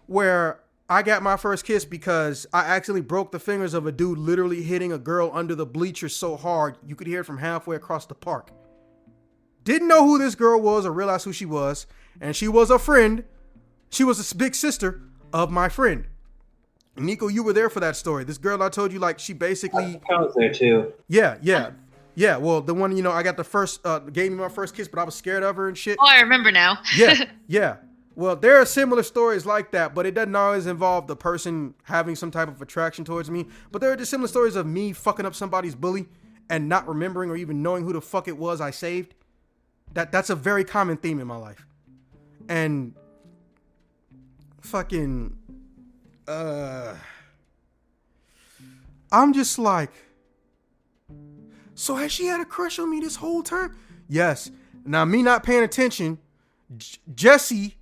Where I got my first kiss because I accidentally broke the fingers of a dude literally hitting a girl under the bleachers so hard you could hear it from halfway across the park. Didn't know who this girl was or realize who she was. And she was a friend. She was a big sister of my friend. Nico, you were there for that story. This girl I told you, like, she basically... I was there too. Yeah, well, the one, I got the first, gave me my first kiss, but I was scared of her and shit. Oh, I remember now. Yeah. Well, there are similar stories like that, but it doesn't always involve the person having some type of attraction towards me. But there are just similar stories of me fucking up somebody's bully and not remembering or even knowing who the fuck it was I saved. That's a very common theme in my life. And fucking, I'm just like, so has she had a crush on me this whole time? Yes. Now, me not paying attention, Jackie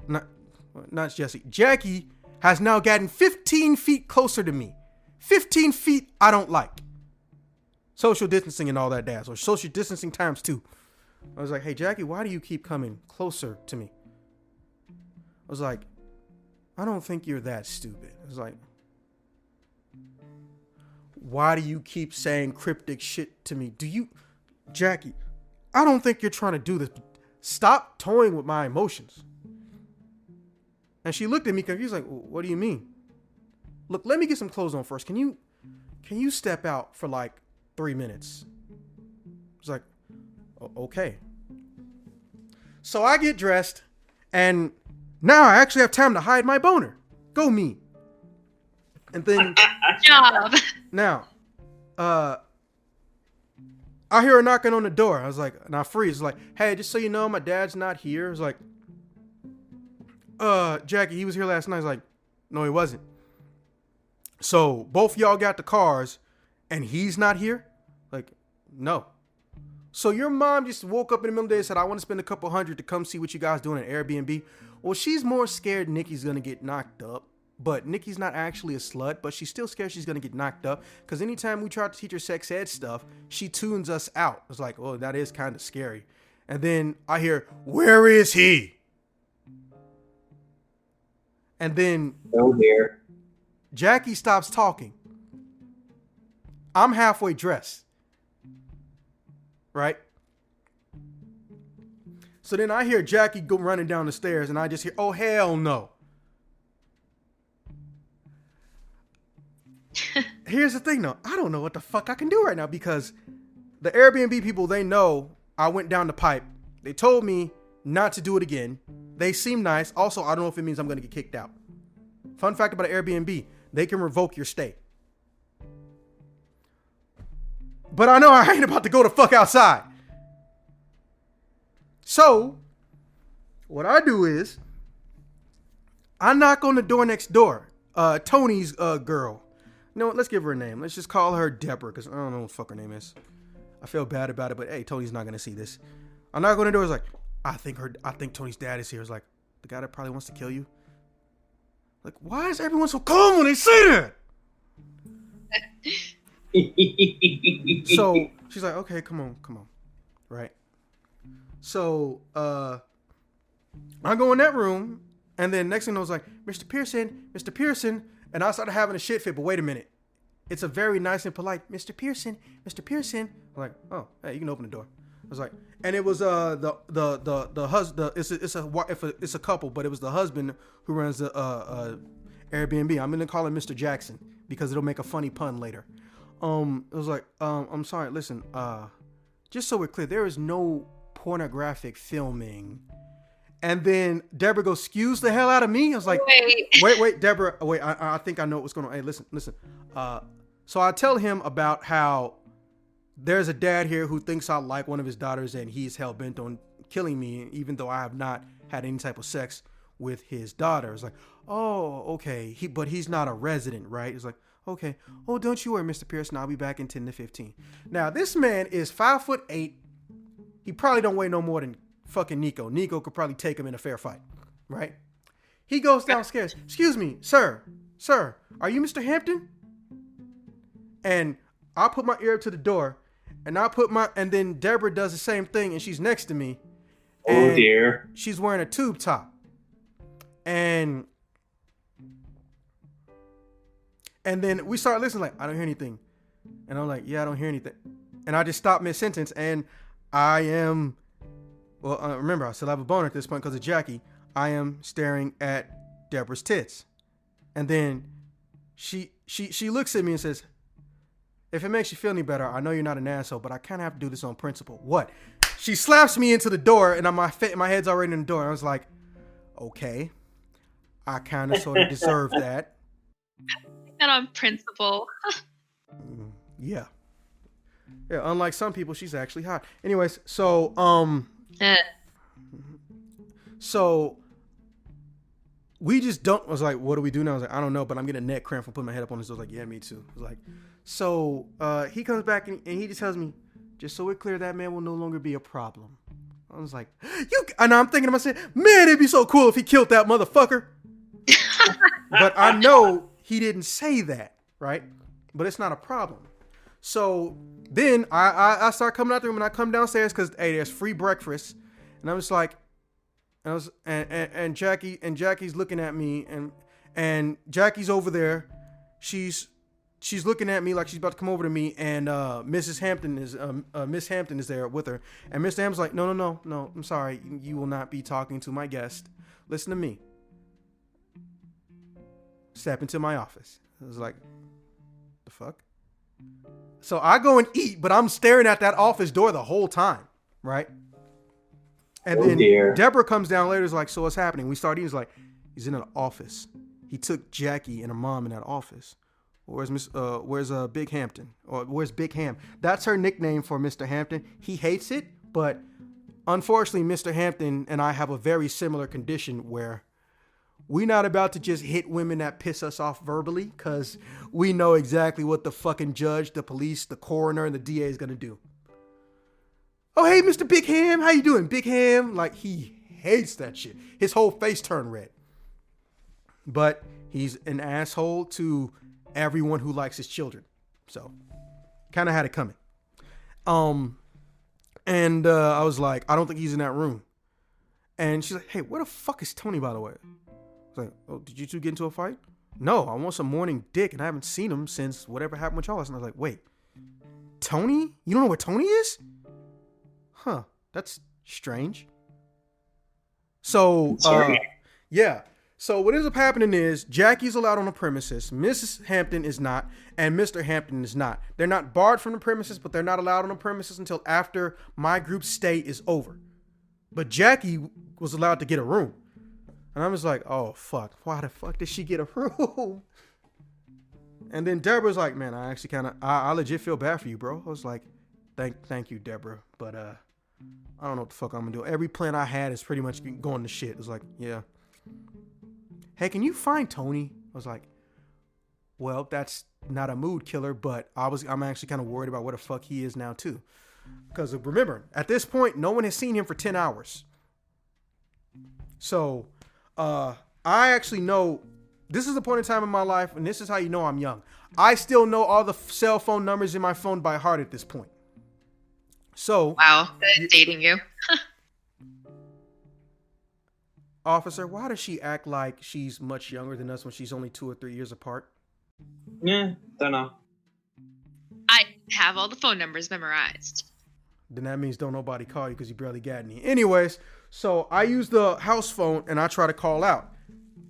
has now gotten 15 feet closer to me. 15 feet I don't like. Social distancing and all that jazz, or social distancing times 2. I was like, hey, Jackie, why do you keep coming closer to me? I was like, I don't think you're that stupid. I was like, why do you keep saying cryptic shit to me? Jackie, I don't think you're trying to do this. Stop toying with my emotions. And she looked at me confused, like, what do you mean? Look, let me get some clothes on first. Can you step out for like 3 minutes? I was like, okay. So I get dressed, and now I actually have time to hide my boner. Go me. And then job. Now, I hear her knocking on the door. I was like, and I freeze. Like, hey, just so you know, my dad's not here. I was like, Jackie, he was here last night. I was like, no, he wasn't. So both y'all got the cars, and he's not here? Like, no. So your mom just woke up in the middle of the day and said, I want to spend a couple $100 to come see what you guys doing at Airbnb. Well, she's more scared Nikki's going to get knocked up. But Nikki's not actually a slut, but she's still scared she's going to get knocked up. Because anytime we try to teach her sex ed stuff, she tunes us out. It's like, oh, that is kind of scary. And then I hear, where is he? And then Oh dear. Jackie stops talking. I'm halfway dressed. Right? So then I hear Jackie go running down the stairs, and I just hear, oh, hell no. Here's the thing, though. I don't know what the fuck I can do right now because the Airbnb people, they know I went down the pipe. They told me not to do it again. They seem nice. Also, I don't know if it means I'm going to get kicked out. Fun fact about Airbnb, they can revoke your stay. But I know I ain't about to go the fuck outside. So, what I do is, I knock on the door next door. Tony's girl. You know what? Let's give her a name. Let's just call her Deborah, because I don't know what the fuck her name is. I feel bad about it, but hey, Tony's not gonna see this. I knock on the door. It's like, I think Tony's dad is here. It's like, the guy that probably wants to kill you. Like, why is everyone so calm when they say that? So she's like, okay, come on, right? So I go in that room, and then next thing I was like, Mr. Pearson, and I started having a shit fit. But wait a minute, it's a very nice and polite Mr. Pearson. I'm like, oh, hey, you can open the door. I was like, and it was the husband. It's a couple, but it was the husband who runs the Airbnb. I'm gonna call him Mr. Jackson because it'll make a funny pun later. It was like, I'm sorry, listen, just so we're clear, there is no pornographic filming. And then Deborah goes, excuse the hell out of me. I was like, wait, Deborah, wait, I think I know what's going on. Hey, listen. So I tell him about how there's a dad here who thinks I like one of his daughters and he's hell bent on killing me, even though I have not had any type of sex with his daughter. It's like, oh, okay. But he's not a resident, right? It's like, okay. Oh, don't you worry, Mr. Pearson. I'll be back in 10 to 15. Now, this man is 5'8". He probably don't weigh no more than fucking Nico. Nico could probably take him in a fair fight, right? He goes downstairs. Excuse me, sir, are you Mr. Hampton? And I put my ear up to the door, and and then Deborah does the same thing, and she's next to me. Oh dear. She's wearing a tube top. And then we start listening, like, I don't hear anything. And I'm like, yeah, I don't hear anything. And I just stop mid-sentence, and I am, remember, I still have a boner at this point because of Jackie. I am staring at Deborah's tits. And then she looks at me and says, if it makes you feel any better, I know you're not an asshole, but I kind of have to do this on principle. What? She slaps me into the door, and my head's already in the door. I was like, okay, I kind of sort of deserve that. Not on principle. Yeah, unlike some people, she's actually hot. Anyways, so we just don't. I was like, what do we do now? I was like, I don't know, but I'm getting a neck cramp from putting my head up on this. I was like, yeah, me too. I was like, so he comes back and he just tells me, just so we're clear, that man will no longer be a problem. I was like, and I'm thinking to myself, man, it'd be so cool if he killed that motherfucker. But I know he didn't say that, right? But it's not a problem. So then I start coming out the room, and I come downstairs because, hey, there's free breakfast. And I was like, and Jackie's looking at me, and Jackie's over there. She's looking at me like she's about to come over to me, and Miss Hampton is there with her. And Mr. Hampton's like, no, I'm sorry. You will not be talking to my guest. Listen to me. Step into my office. I was like, the fuck? So I go and eat, but I'm staring at that office door the whole time, right? And then Deborah comes down later, is like, so what's happening? We start eating. He's like, he's in an office. He took Jackie and her mom in that office. Where's Big Hampton? Or where's Big Ham? That's her nickname for Mr. Hampton. He hates it, but unfortunately, Mr. Hampton and I have a very similar condition where we're not about to just hit women that piss us off verbally, because we know exactly what the fucking judge, the police, the coroner, and the DA is going to do. Oh, hey, Mr. Big Ham, how you doing? Big Ham, like, he hates that shit. His whole face turned red. But he's an asshole to everyone who likes his children. So, kind of had it coming. And I was like, I don't think he's in that room. And she's like, hey, where the fuck is Tony, by the way? I was like, oh, did you two get into a fight? No, I want some morning dick, and I haven't seen him since whatever happened with Charles. And I was like, wait, Tony? You don't know where Tony is? Huh, that's strange. So, Sorry. yeah. So what ends up happening is Jackie's allowed on the premises, Mrs. Hampton is not, and Mr. Hampton is not. They're not barred from the premises, but they're not allowed on the premises until after my group's stay is over. But Jackie was allowed to get a room. And I was like, oh, fuck. Why the fuck did she get a room? And then Deborah's like, man, I actually kind of, I legit feel bad for you, bro. I was like, thank you, Deborah. But I don't know what the fuck I'm going to do. Every plan I had is pretty much going to shit. It was like, yeah. Hey, can you find Tony? I was like, well, that's not a mood killer, but I'm actually kind of worried about where the fuck he is now too. Because remember, at this point, no one has seen him for 10 hours. So, I actually know this is a point in time in my life, and this is how you know I'm young. I still know all the cell phone numbers in my phone by heart at this point. So, wow, dating you. Officer, why does she act like she's much younger than us when she's only 2 or 3 years apart? Yeah, don't know. I have all the phone numbers memorized. Then that means don't nobody call you because you barely got any. Anyways, so I use the house phone and I try to call out.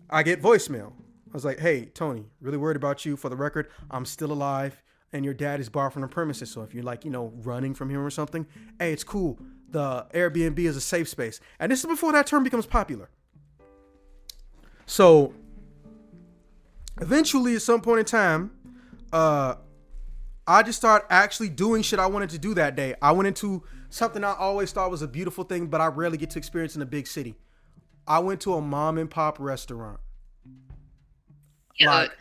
I get voicemail. I was like, hey, Tony, really worried about you. For the record, I'm still alive and your dad is barred from the premises. So if you're like, running from him or something, hey, it's cool. The Airbnb is a safe space. And this is before that term becomes popular. So eventually at some point in time, I just started actually doing shit I wanted to do that day. I went into something I always thought was a beautiful thing, but I rarely get to experience in a big city. I went to a mom and pop restaurant. Yeah. Like,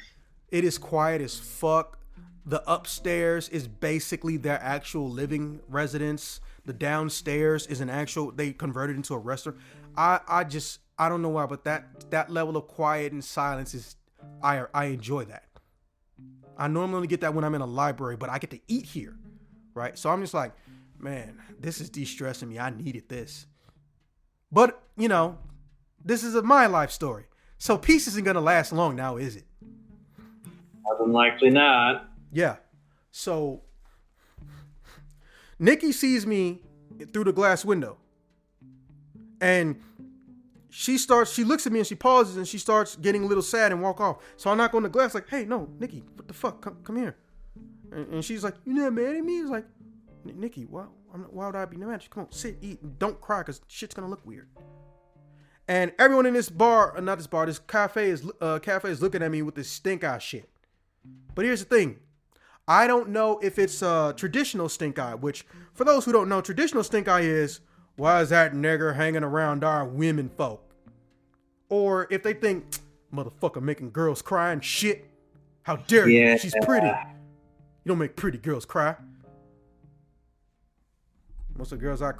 it is quiet as fuck. The upstairs is basically their actual living residence. The downstairs is they converted into a restaurant. I don't know why, but that level of quiet and silence is, I enjoy that. I normally only get that when I'm in a library, but I get to eat here, right? So I'm just like, man, this is de-stressing me. I needed this. But, this is my life story. So peace isn't going to last long now, is it? More than likely not. Yeah. So Nikki sees me through the glass window. And she looks at me and she pauses and she starts getting a little sad and walk off. So I knock on the glass like, hey, no, Nikki, what the fuck? Come here. And she's like, you not mad at me? It's like, Nikki, why would I be mad? Come on, sit, eat, and don't cry because shit's going to look weird. And everyone in this cafe is looking at me with this stink eye shit. But here's the thing. I don't know if it's traditional stink eye, which for those who don't know, traditional stink eye is, why is that nigger hanging around our women folk? Or if they think, motherfucker making girls cry and shit. How dare you? She's pretty. You don't make pretty girls cry. Most of the girls I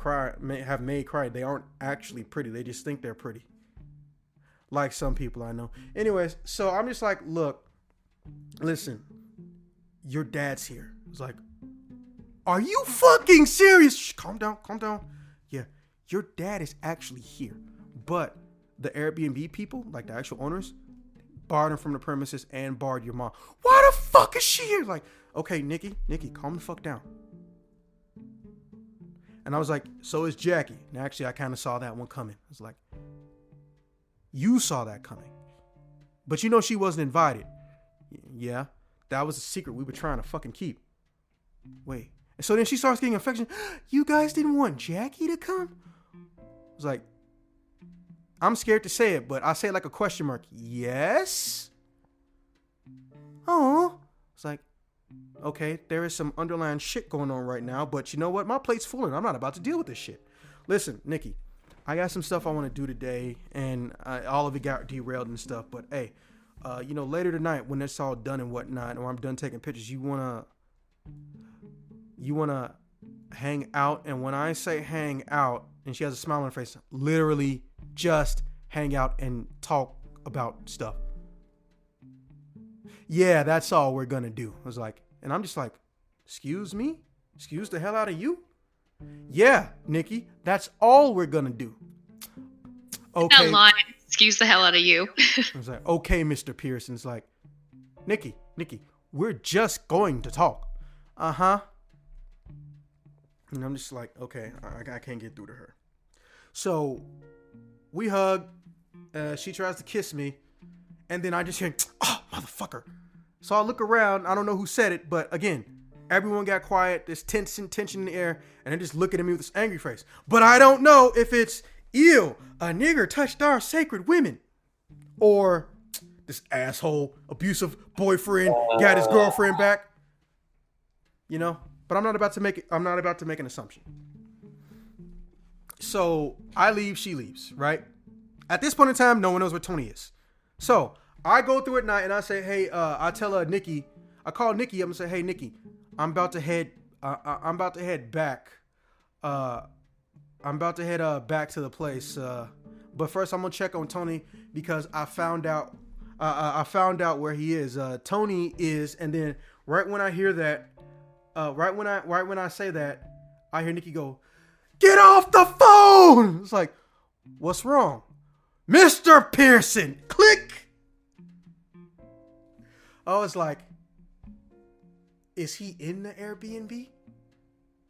have made cry, they aren't actually pretty. They just think they're pretty. Like some people I know. Anyways, so I'm just like, look, listen, your dad's here. It's like, are you fucking serious? Shh, calm down. Yeah, your dad is actually here. But the Airbnb people, like the actual owners, barred him from the premises and barred your mom. Why the fuck is she here? Like, okay, Nikki, calm the fuck down. And I was like, so is Jackie. And actually, I kind of saw that one coming. I was like, you saw that coming. But she wasn't invited. Yeah, that was a secret we were trying to fucking keep. Wait. And so then she starts getting affectionate. You guys didn't want Jackie to come? I was like, I'm scared to say it, but I say it like a question mark. Yes? Oh. It's like, okay, there is some underlying shit going on right now, but you know what? My plate's full and I'm not about to deal with this shit. Listen, Nikki, I got some stuff I want to do today, and all of it got derailed and stuff, but hey, later tonight when it's all done and whatnot, or I'm done taking pictures, you wanna hang out? And when I say hang out, and she has a smile on her face, literally just hang out and talk about stuff. Yeah, that's all we're gonna do. I was like, and I'm just like, excuse me? Excuse the hell out of you? Yeah, Nikki, that's all we're gonna do. Okay. That line, excuse the hell out of you. I was like, okay, Mr. Pearson's like, Nikki, we're just going to talk. Uh-huh. And I'm just like, okay, I can't get through to her. So we hug. She tries to kiss me. And then I just hear, oh, motherfucker. So I look around. I don't know who said it, but again, everyone got quiet. There's tension in the air. And they're just looking at me with this angry face. But I don't know if it's, ew, a nigger touched our sacred women. Or this asshole, abusive boyfriend got his girlfriend back. You know? But I'm not about to make an assumption. So I leave, she leaves, right? At this point in time, no one knows where Tony is. So I go through at night and I say, hey, I tell her Nikki, I call Nikki up and say, hey Nikki, I'm about to head back. I'm about to head back to the place. But first I'm gonna check on Tony because I found out where he is. Tony is, and then right when I hear that, right when I say that, I hear Nikki go, get off the phone! It's like, what's wrong? Mr. Pearson, click! I was like, is he in the Airbnb?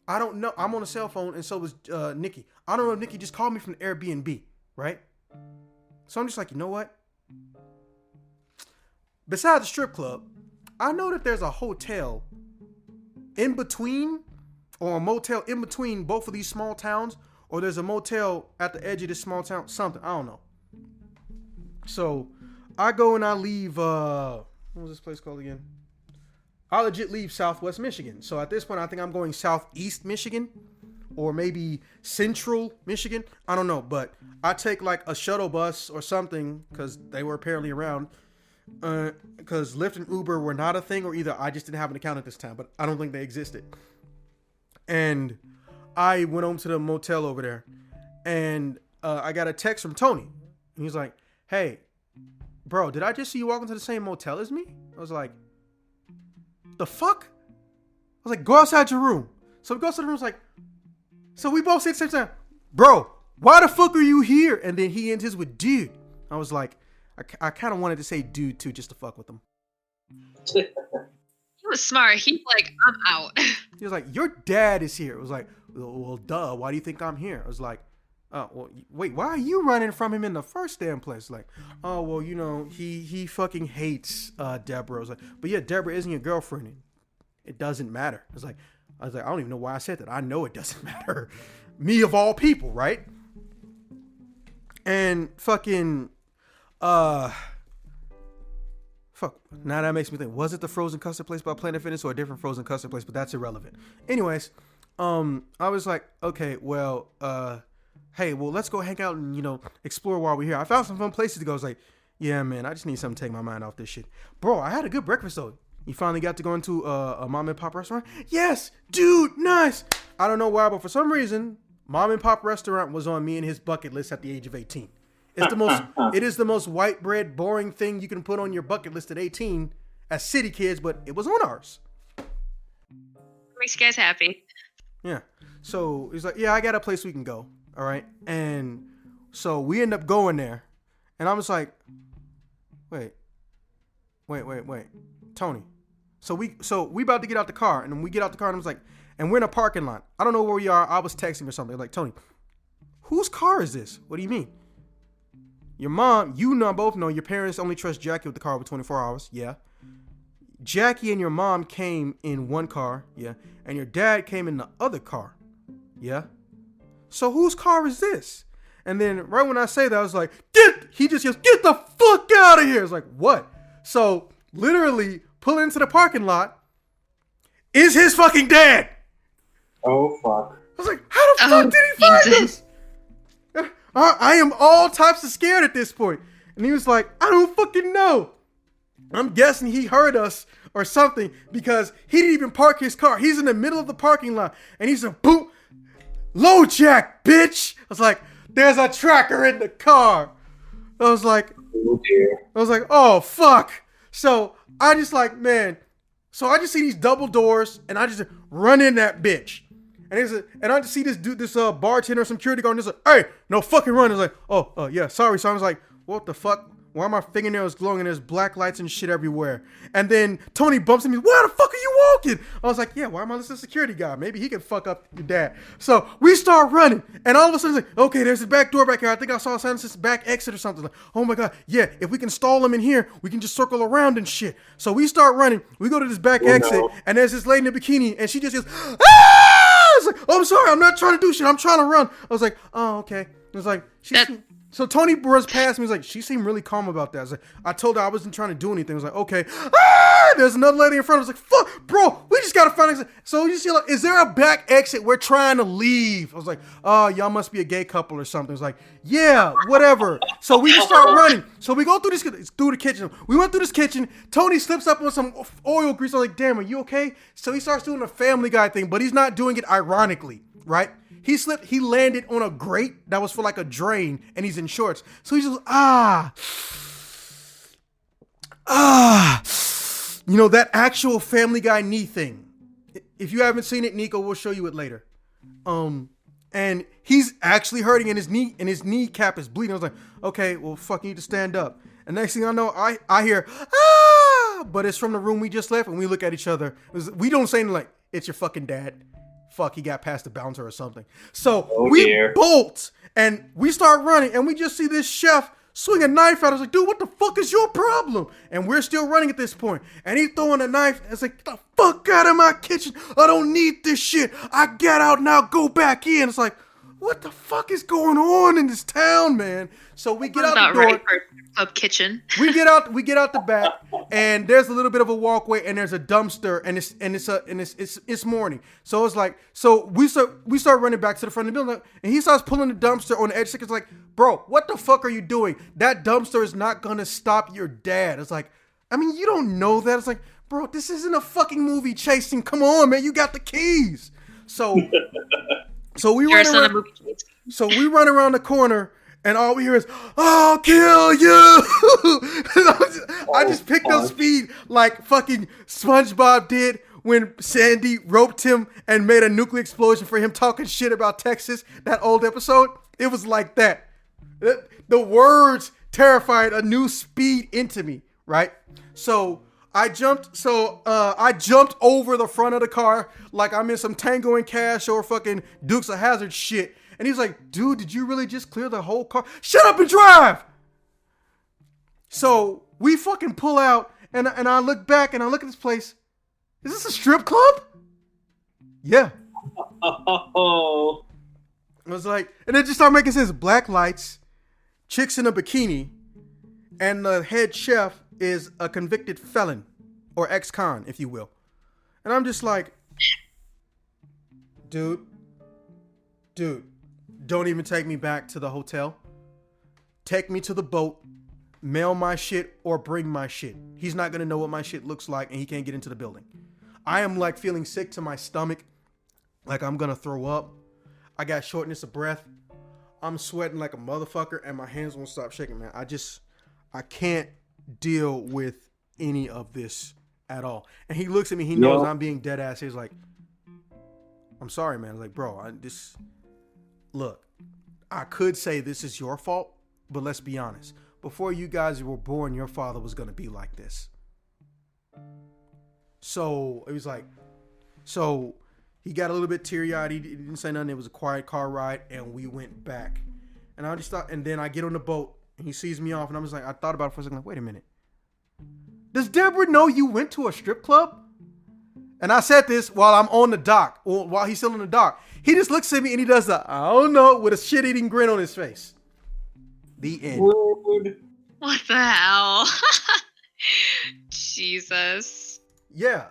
I don't know. I'm on a cell phone, and so was Nikki. I don't know if Nikki just called me from the Airbnb, right? So I'm just like, you know what? Besides the strip club, I know that there's a hotel in between, or a motel in between both of these small towns, or there's a motel at the edge of this small town, something, I don't know. So I go and I leave, what was this place called again? I legit leave Southwest Michigan. So at this point, I think I'm going Southeast Michigan, or maybe Central Michigan. I don't know, but I take like a shuttle bus or something, because they were apparently around, because Lyft and Uber were not a thing, or either I just didn't have an account at this time, but I don't think they existed. And I went home to the motel over there, and I got a text from Tony. And he's like, hey, bro, did I just see you walk into the same motel as me? I was like, the fuck? I was like, go outside your room. So we go outside the room. I was like, so we both say at the same time, bro, why the fuck are you here? And then he ends his with dude. I was like, I kind of wanted to say dude too, just to fuck with him. He was smart. He's like, I'm out. He was like, your dad is here. It was like, well, duh. Why do you think I'm here? I was like, oh, well, wait, why are you running from him in the first damn place? Like, oh, well, you know, he fucking hates Deborah. I was like, but yeah, Deborah isn't your girlfriend. It doesn't matter. I was like, I don't even know why I said that. I know it doesn't matter. Me of all people, right? And fucking, fuck. Now that makes me think, was it the frozen custard place by Planet Fitness or a different frozen custard place? But that's irrelevant. Anyways, I was like, okay, well, hey, well, let's go hang out and, you know, explore while we're here. I found some fun places to go. I was like, yeah, man, I just need something to take my mind off this shit. Bro, I had a good breakfast, though. You finally got to go into a mom and pop restaurant? Yes, dude, nice. I don't know why, but for some reason, mom and pop restaurant was on me and his bucket list at the age of 18. It is the most white bread, boring thing you can put on your bucket list at 18 as city kids, but it was on ours. Makes you guys happy. Yeah. So he's like, yeah, I got a place we can go. All right. And so we end up going there. And I was like, wait. Tony. So we about to get out the car. And then we get out the car and I was like, and we're in a parking lot. I don't know where we are. I was texting or something. Like, Tony, whose car is this? What do you mean? Your mom, you know, both know your parents only trust Jackie with the car over 24 hours. Yeah. Jackie and your mom came in one car. Yeah. And your dad came in the other car. Yeah. So whose car is this? And then right when I say that, I was like, he just yells, get the fuck out of here. It's like, what? So literally pull into the parking lot is his fucking dad. Oh, fuck. I was like, how the fuck did he find us? I am all types of scared at this point. And he was like, I don't fucking know. I'm guessing he heard us or something because he didn't even park his car. He's in the middle of the parking lot and he's a boot. Low jack, bitch. I was like, there's a tracker in the car. I was like, oh dear. I was like, oh fuck. So I just like, man. So I just see these double doors and I just run in that bitch. And I just see this dude, this bartender, some security guard, and he's like, hey, no fucking run. It's like, oh, yeah, sorry. So I was like, what the fuck? Why are my fingernails glowing and there's black lights and shit everywhere? And then Tony bumps into me. Where the fuck are you walking? I was like, yeah, why am I listening to security guy? Maybe he can fuck up your dad. So we start running. And all of a sudden, it's like, okay, there's a back door back here. I think I saw a sign that says back exit or something. Like, oh my God. Yeah, if we can stall him in here, we can just circle around and shit. So we start running. We go to this back exit. And there's this lady in a bikini. And she just goes, ah! I was like, oh, I'm sorry. I'm not trying to do shit. I'm trying to run. I was like, oh, okay. It was like, so Tony runs past me. He's like, she seemed really calm about that. I was like, I told her I wasn't trying to do anything. I was like, okay. Ah! There's another lady in front. I was like, fuck, bro, we just gotta find an exit. So you see, like, is there a back exit? We're trying to leave. I was like, oh, y'all must be a gay couple or something. I was like, yeah, whatever. So we just start running. So we go through the kitchen. We went through this kitchen. Tony slips up on some oil grease. I'm like, damn, are you okay? So he starts doing a Family Guy thing, but he's not doing it ironically, right? He landed on a grate that was for like a drain, and he's in shorts. So he's just, you know, that actual Family Guy knee thing. If you haven't seen it, Nico will show you it later. And he's actually hurting in his knee, and his kneecap is bleeding. I was like, okay, well, fuck, you need to stand up. And next thing I know, I hear, but it's from the room we just left, and we look at each other. We don't say anything like, it's your fucking dad. Fuck, he got past the bouncer or something. So we bolt and we start running, and we just see this chef swing a knife at us. Like, dude, what the fuck is your problem? And we're still running at this point. And he throwing a knife. And it's like, get the fuck out of my kitchen. I don't need this shit. I get out now. Go back in. It's like, what the fuck is going on in this town, man? So we get out the door. Right for a kitchen. We get out the back, and there's a little bit of a walkway, and there's a dumpster, and it's morning. So it's like, so we start running back to the front of the building, and he starts pulling the dumpster on the edge. It's like, bro, what the fuck are you doing? That dumpster is not gonna stop your dad. It's like, I mean, you don't know that. It's like, bro, this isn't a fucking movie chasing. Come on, man, you got the keys. So we run around the corner. And all we hear is, I'll kill you! I just picked up speed like fucking SpongeBob did when Sandy roped him and made a nuclear explosion for him talking shit about Texas, that old episode. It was like that. The words terrified a new speed into me, right? So I jumped over the front of the car like I'm in some Tango and Cash or fucking Dukes of Hazzard shit. And he's like, dude, did you really just clear the whole car? Shut up and drive! So we fucking pull out, and I look back, and I look at this place. Is this a strip club? Yeah. Oh. I was like, and it just started making sense. Black lights, chicks in a bikini, and the head chef is a convicted felon, or ex-con, if you will. And I'm just like, dude, don't even take me back to the hotel. Take me to the boat, mail my shit, or bring my shit. He's not gonna know what my shit looks like, and he can't get into the building. I am like feeling sick to my stomach, like I'm gonna throw up. I got shortness of breath. I'm sweating like a motherfucker, and my hands won't stop shaking, man. I can't deal with any of this at all. And he looks at me, he knows I'm being dead ass. He's like, I'm sorry, man. I was like, bro, look, I could say this is your fault, but let's be honest. Before you guys were born, your father was going to be like this. So it was like, so he got a little bit teary-eyed. He didn't say nothing. It was a quiet car ride, and we went back. And I just thought, and then I get on the boat, and he sees me off, and I was like, I thought about it for a second, like, wait a minute. Does Deborah know you went to a strip club? And I said this while I'm on the dock, or while he's still on the dock. He just looks at me and he does the, I don't know, with a shit-eating grin on his face. The end. Rude. What the hell? Jesus. Yeah.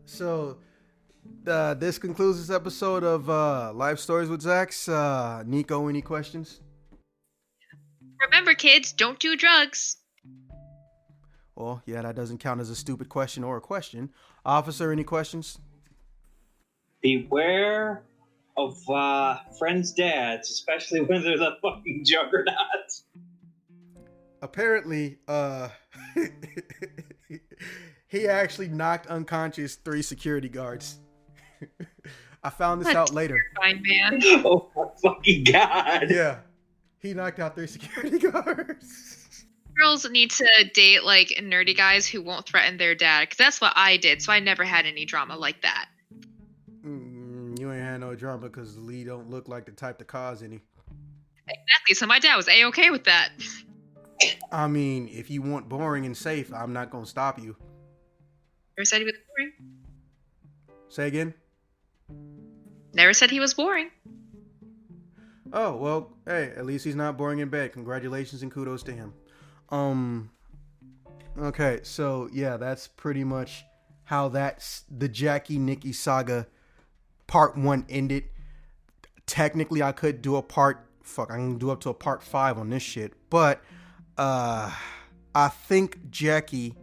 So this concludes this episode of Life Stories with Zax. Nico, any questions? Remember, kids, don't do drugs. Well, yeah, that doesn't count as a stupid question or a question. Officer, any questions? Beware of friends' dads, especially when they're the fucking juggernauts. Apparently, he actually knocked unconscious 3 security guards. I found this out later. Fine, man. Oh my fucking god! Yeah, he knocked out 3 security guards. Girls need to date like nerdy guys who won't threaten their dad, because that's what I did. So I never had any drama like that. You ain't had no drama because Lee don't look like the type to cause any. Exactly. So my dad was A-okay with that. I mean, if you want boring and safe, I'm not gonna stop you. Never said he was boring. Say again? Never said he was boring. Oh, well, hey, at least he's not boring in bed. Congratulations and kudos to him. Okay, so yeah, that's pretty much how the Jackie Nikki saga part 1 ended. Technically, I could do I can do up to a part 5 on this shit, but I think Jackie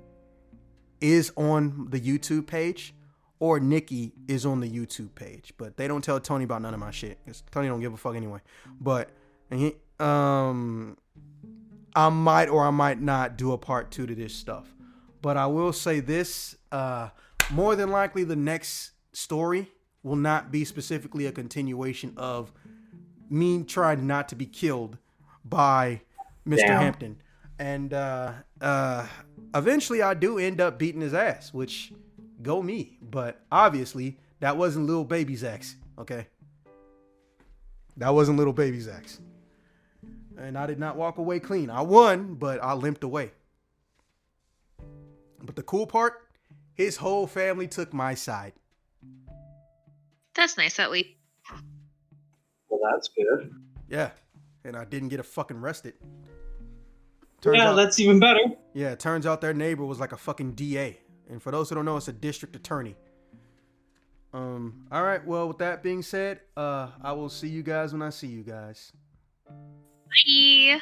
is on the YouTube page, or Nikki is on the YouTube page, but they don't tell Tony about none of my shit, because Tony don't give a fuck anyway. But I might or I might not do a part 2 to this stuff. But I will say this, more than likely the next story will not be specifically a continuation of me trying not to be killed by Mr. Hampton. And eventually I do end up beating his ass, which go me. But obviously that wasn't little baby's ex, okay? That wasn't little baby's ex. And I did not walk away clean. I won, but I limped away. But the cool part, his whole family took my side. That's nice, at least. Well, that's good. Yeah. And I didn't get fucking arrested. That's even better. Yeah, it turns out their neighbor was like a fucking DA. And for those who don't know, it's a district attorney. All right, well, with that being said, I will see you guys when I see you guys. Bye.